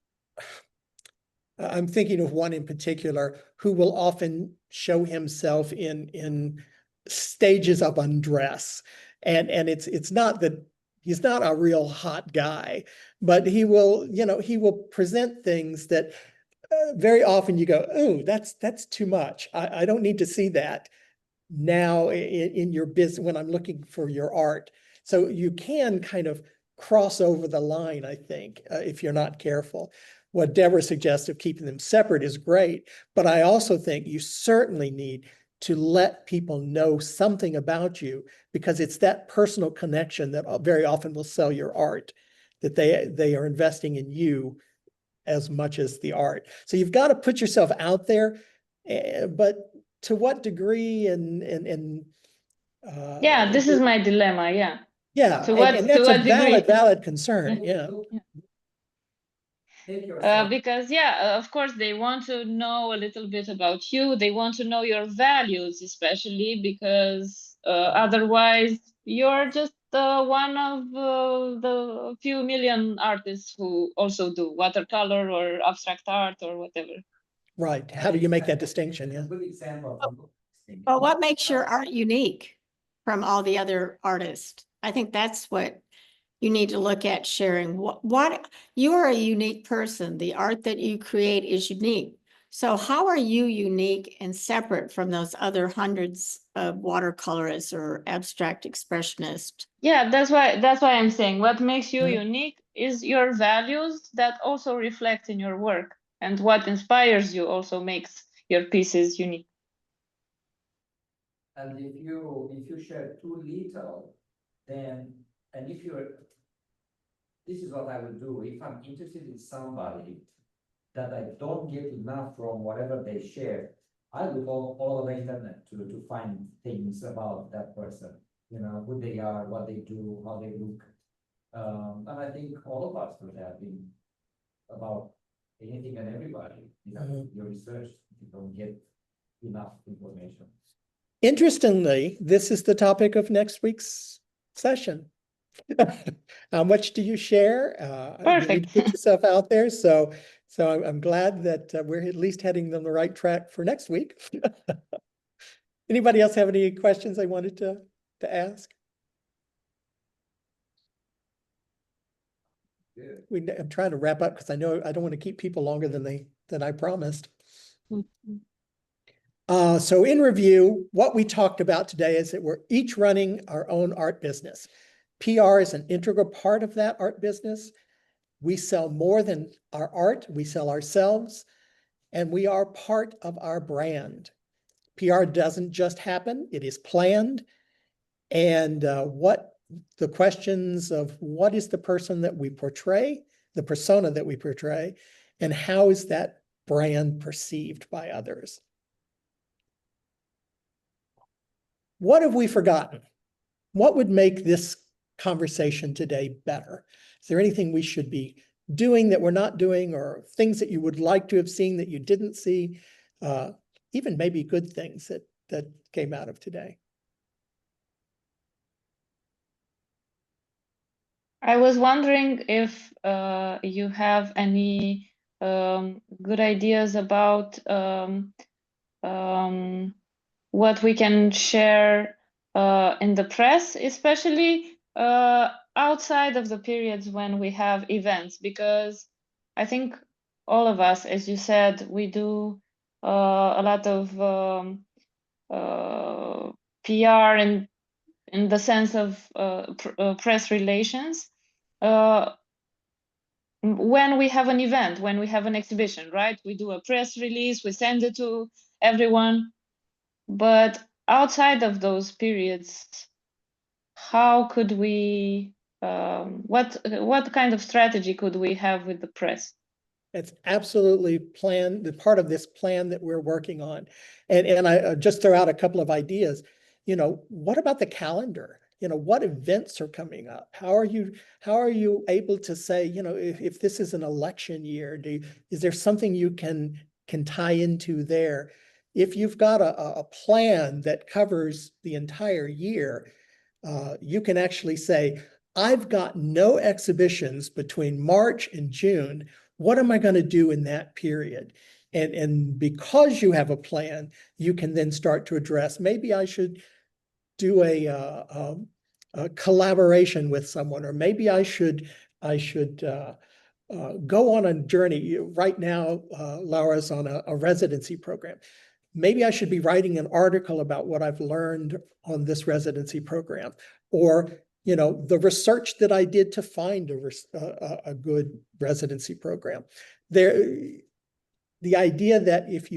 [SPEAKER 1] I'm thinking of one in particular who will often show himself in stages of undress, and it's not that he's not a real hot guy, but he will present things that very often you go, oh, that's too much. I don't need to see that now in your business when I'm looking for your art. So you can kind of cross over the line, I think, if you're not careful. What Deborah suggests of keeping them separate is great, but I also think you certainly need to let people know something about you, because it's that personal connection that very often will sell your art, that they are investing in you as much as the art. So you've got to put yourself out there, but to what degree
[SPEAKER 9] yeah, this is my dilemma. Yeah.
[SPEAKER 1] Yeah,
[SPEAKER 9] To what
[SPEAKER 1] and that's
[SPEAKER 9] to
[SPEAKER 1] a
[SPEAKER 9] what degree?
[SPEAKER 1] valid concern. Yeah.
[SPEAKER 9] Because of course they want to know a little bit about you. They want to know your values, especially because otherwise you're just one of the few million artists who also do watercolor or abstract art or whatever.
[SPEAKER 1] Right. How do you make that distinction? Yeah.
[SPEAKER 7] Good example.
[SPEAKER 6] But what makes your art unique from all the other artists? I think that's what you need to look at sharing. What you are a unique person. The art that you create is unique. So how are you unique and separate from those other hundreds of watercolorists or abstract expressionists?
[SPEAKER 9] Yeah, that's why I'm saying what makes you
[SPEAKER 1] Mhm.
[SPEAKER 9] unique is your values that also reflect in your work, and what inspires you also makes your pieces unique.
[SPEAKER 7] And if you share too little, then, and if you're, this is what I would do. If I'm interested in somebody that I don't get enough from whatever they share, I would go all over the internet to find things about that person, you know, who they are, what they do, how they look. And I think all of us would have been about anything and everybody, you know, your research, you don't get enough information.
[SPEAKER 1] Interestingly, this is the topic of next week's session. How much do you share? You need to
[SPEAKER 9] Perfect.
[SPEAKER 1] put yourself out there. So I'm glad that we're at least heading on the right track for next week. Anybody else have any questions they wanted to ask? I'm trying to wrap up because I know I don't want to keep people longer than I promised.
[SPEAKER 9] Mhm.
[SPEAKER 1] So in review, what we talked about today is that we're each running our own art business. PR is an integral part of that art business. We sell more than our art, we sell ourselves, and we are part of our brand. PR doesn't just happen, it is planned. And what the questions of what is the person that we portray, the persona that we portray, and how is that brand perceived by others? What have we forgotten? What would make this conversation today better? Is there anything we should be doing that we're not doing, or things that you would like to have seen that you didn't see? Even maybe good things that came out of today.
[SPEAKER 9] I was wondering if you have any good ideas about what we can share in the press, especially outside of the periods when we have events, because I think all of us, as you said, we do a lot of PR and in the sense of press relations when we have an event, when we have an exhibition, right? We do a press release, we send it to everyone. But outside of those periods, how could we, what kind of strategy could we have with the press?
[SPEAKER 1] It's absolutely the part of this plan that we're working on. And I just throw out a couple of ideas. You know, what about the calendar? You know, what events are coming up? How are you able to say, you know, if this is an election year, is there something you can tie into there? If you've got a plan that covers the entire year, you can actually say, I've got no exhibitions between March and June. What am I going to do in that period? And because you have a plan, you can then start to address, maybe I should do a collaboration with someone, or maybe I should go on a journey. Right now, Laura's on a residency program. Maybe I should be writing an article about what I've learned on this residency program, or you know, the research that I did to find a good residency program. The idea that if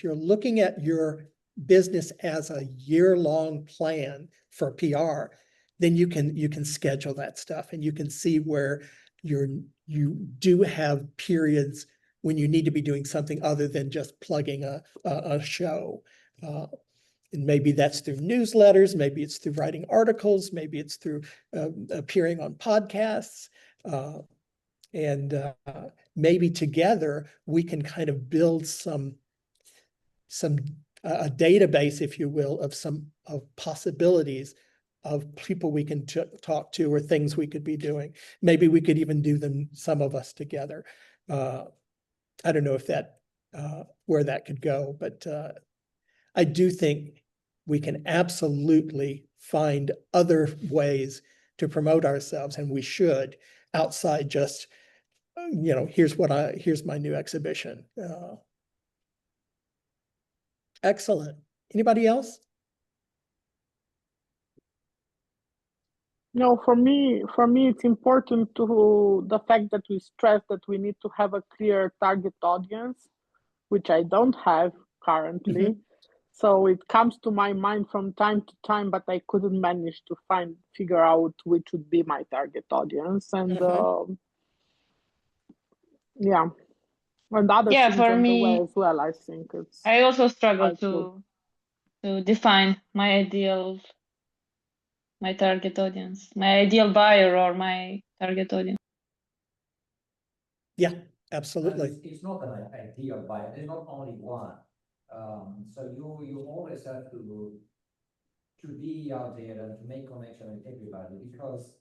[SPEAKER 1] you're looking at your business as a year-long plan for PR, then you can schedule that stuff, and you can see where you do have periods when you need to be doing something other than just plugging a show. And maybe that's through newsletters, maybe it's through writing articles, maybe it's through appearing on podcasts. And maybe together we can kind of build a database, if you will, of possibilities of people we can talk to, or things we could be doing. Maybe we could even do them, some of us together. I don't know if where that could go, but I do think we can absolutely find other ways to promote ourselves, and we should, outside just, you know, here's my new exhibition. Excellent. Anybody else?
[SPEAKER 2] No, for me, it's important to the fact that we stress that we need to have a clear target audience, which I don't have currently. So it comes to my mind from time to time, but I couldn't manage to figure out which would be my target audience. And yeah, and other
[SPEAKER 9] Yeah,
[SPEAKER 2] things
[SPEAKER 9] for
[SPEAKER 2] on the way
[SPEAKER 9] me,
[SPEAKER 2] as well. I think it's
[SPEAKER 9] I also struggle
[SPEAKER 2] helpful.
[SPEAKER 9] to define my my target audience, my ideal buyer or my target audience.
[SPEAKER 1] Yeah,
[SPEAKER 7] And
[SPEAKER 1] absolutely.
[SPEAKER 7] it's not an ideal buyer, there's not only one. So you always have to be out there and to make connection with everybody, because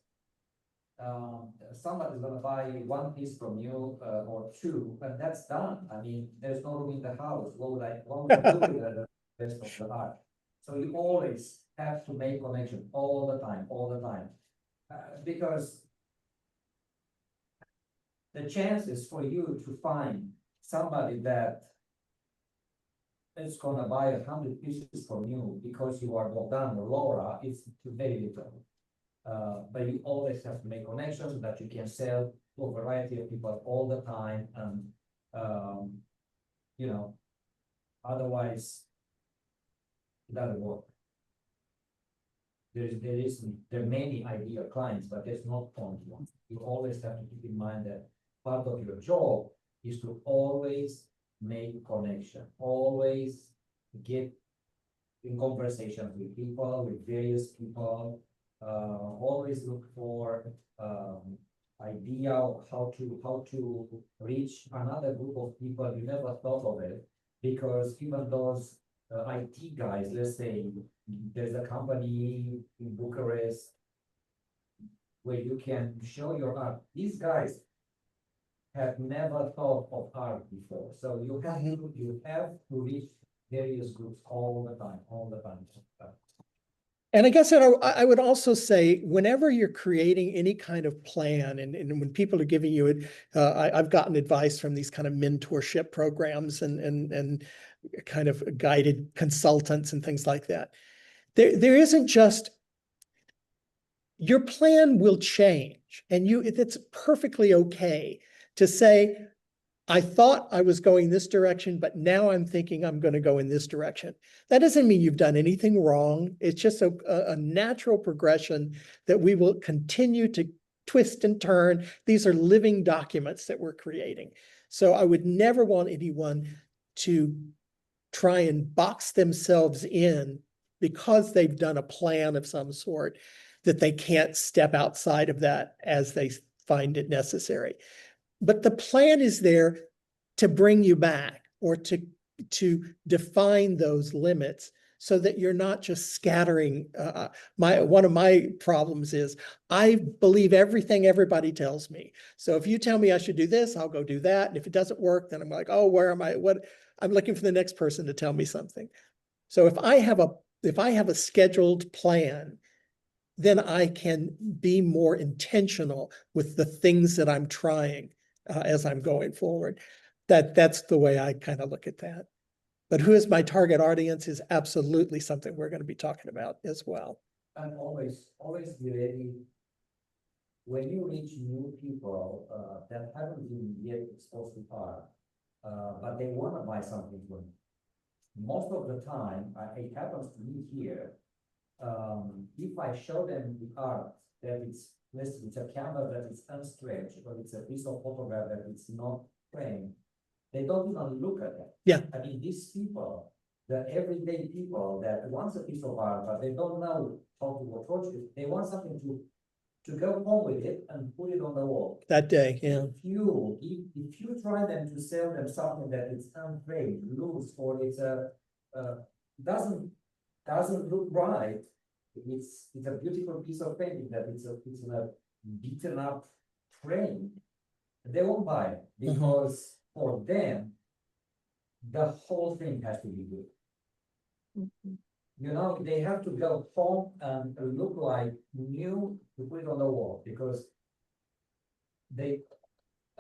[SPEAKER 7] somebody's gonna buy one piece from you or two, and that's done. I mean, there's no room in the house. What would I do with the rest of the art? So you always have to make connection all the time, because the chances for you to find somebody that is gonna buy 100 pieces from you because you are Bogdan or Laura, it's very little. But you always have to make connections that you can sell to a variety of people all the time, and you know, otherwise it doesn't work. There are many ideal clients, but there's not only one. You always have to keep in mind that part of your job is to always make connection, always get in conversations with people, with various people, always look for idea of how to reach another group of people you never thought of it, because even those IT guys, let's say there's a company in Bucharest where you can show your art. These guys have never thought of art before, so you have to reach various groups all the time.
[SPEAKER 1] And I guess that I would also say, whenever you're creating any kind of plan, and when people are giving you it, I've gotten advice from these kind of mentorship programs and kind of guided consultants and things like that. There isn't just, your plan will change, and it's perfectly okay to say, I thought I was going this direction, but now I'm thinking I'm going to go in this direction. That doesn't mean you've done anything wrong. It's just a natural progression that we will continue to twist and turn. These are living documents that we're creating. So I would never want anyone to try and box themselves in because they've done a plan of some sort, that they can't step outside of that as they find it necessary. But the plan is there to bring you back, or to define those limits, so that you're not just scattering. One of my problems is I believe everything everybody tells me. So if you tell me I should do this, I'll go do that. And if it doesn't work, then I'm like, oh, where am I? I'm looking for the next person to tell me something. So if I have a scheduled plan, then I can be more intentional with the things that I'm trying as I'm going forward. That's the way I kind of look at that. But who is my target audience is absolutely something we're going to be talking about as well.
[SPEAKER 7] And always be ready when you reach new people that haven't been yet exposed to art, but they want to buy something from you. Most of the time, it happens to me here. If I show them the art that it's a canvas that is unstretched, or it's a piece of photograph that it's not framed, they don't even look at it.
[SPEAKER 1] Yeah.
[SPEAKER 7] I mean, these people, the everyday people that wants a piece of art, but they don't know how to approach it. They want something to go home with it and put it on the wall.
[SPEAKER 1] That day, yeah.
[SPEAKER 7] If you try them to sell them something that is unframed, loose, or it's doesn't look right, it's a beautiful piece of painting that it's in a beaten up frame, they won't buy it, because for them the whole thing has to be good. You know, they have to go home and look like new to put it on the wall, because they,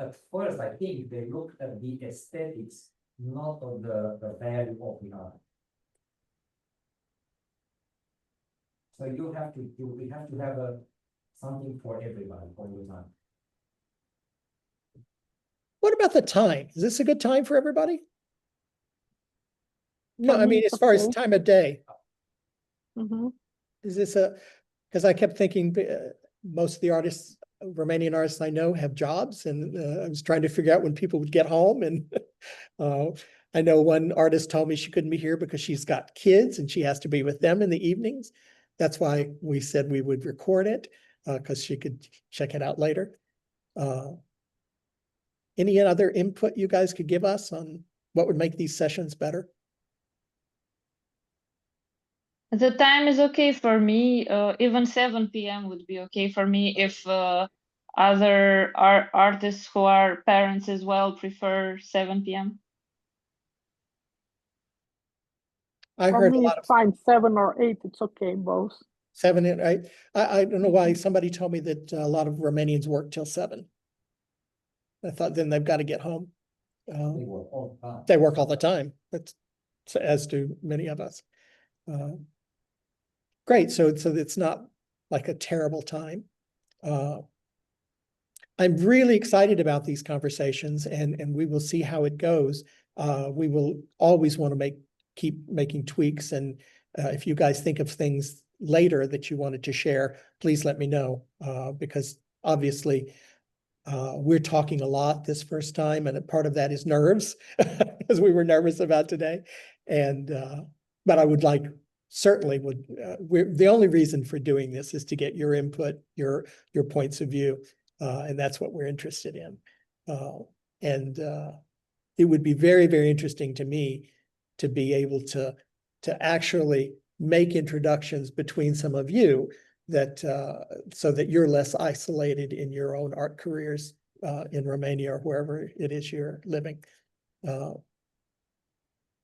[SPEAKER 7] at first, I think they look at the aesthetics, not of the value of the art. So you have to do, we have to have something for everybody all the time.
[SPEAKER 1] What about the time? Is this a good time for everybody? No,
[SPEAKER 2] For
[SPEAKER 1] I
[SPEAKER 2] me,
[SPEAKER 1] mean,
[SPEAKER 2] it's
[SPEAKER 1] as far as
[SPEAKER 2] okay.
[SPEAKER 1] time of day,
[SPEAKER 2] Mhm.
[SPEAKER 1] is this because I kept thinking most of the artists, Romanian artists I know have jobs, and I was trying to figure out when people would get home. And I know one artist told me she couldn't be here because she's got kids and she has to be with them in the evenings. That's why we said we would record it, because she could check it out later. Any other input you guys could give us on what would make these sessions better?
[SPEAKER 9] The time is okay for me. Even 7 p.m. would be okay for me if other artists who are parents as well prefer 7 p.m.
[SPEAKER 1] I
[SPEAKER 2] For
[SPEAKER 1] heard a
[SPEAKER 2] me,
[SPEAKER 1] lot
[SPEAKER 2] it's
[SPEAKER 1] of
[SPEAKER 2] fine. 7 or 8, it's okay, both.
[SPEAKER 1] 7 and 8. I don't know why somebody told me that a lot of Romanians work till 7. I thought then they've got to get home.
[SPEAKER 7] They work all the time.
[SPEAKER 1] They work all the time. That's as do many of us. Great. So it's not like a terrible time. I'm really excited about these conversations, and we will see how it goes. We will always want to keep making tweaks, and if you guys think of things later that you wanted to share, please let me know, because obviously we're talking a lot this first time, and a part of that is nerves, because we were nervous about today. And but I would certainly would. The only reason for doing this is to get your input, your points of view, and that's what we're interested in. And it would be very, very interesting to me to be able to actually make introductions between some of you, that so that you're less isolated in your own art careers in Romania or wherever it is you're living.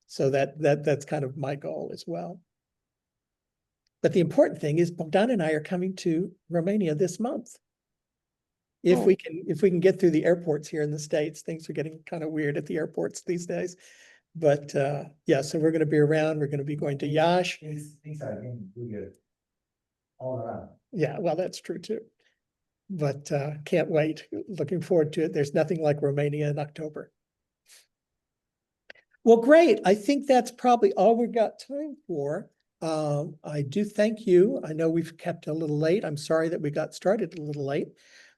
[SPEAKER 1] So that's kind of my goal as well. But the important thing is Bogdan and I are coming to Romania this month. If we can get through the airports here in the States. Things are getting kind of weird at the airports these days. But yeah, so we're going to be around. We're going to be going to Iași.
[SPEAKER 7] Things are getting weird all around.
[SPEAKER 1] Yeah, well, that's true too. But can't wait. Looking forward to it. There's nothing like Romania in October. Well, great. I think that's probably all we've got time for. I do thank you. I know we've kept a little late. I'm sorry that we got started a little late.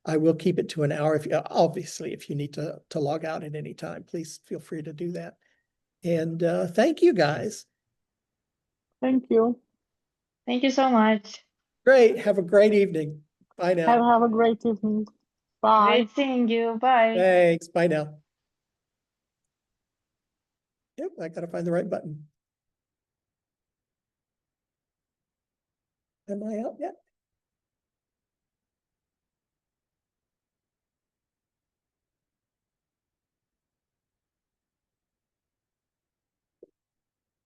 [SPEAKER 1] I will keep it to an hour. Obviously, if you need to log out at any time, please feel free to do that. And thank you guys.
[SPEAKER 2] Thank you.
[SPEAKER 9] Thank you so much.
[SPEAKER 1] Great. Have a great evening. Bye now.
[SPEAKER 2] Have a great evening. Bye.
[SPEAKER 9] Great seeing you. Bye.
[SPEAKER 1] Thanks. Bye now. Yep, I gotta find the right button. Am I out yet?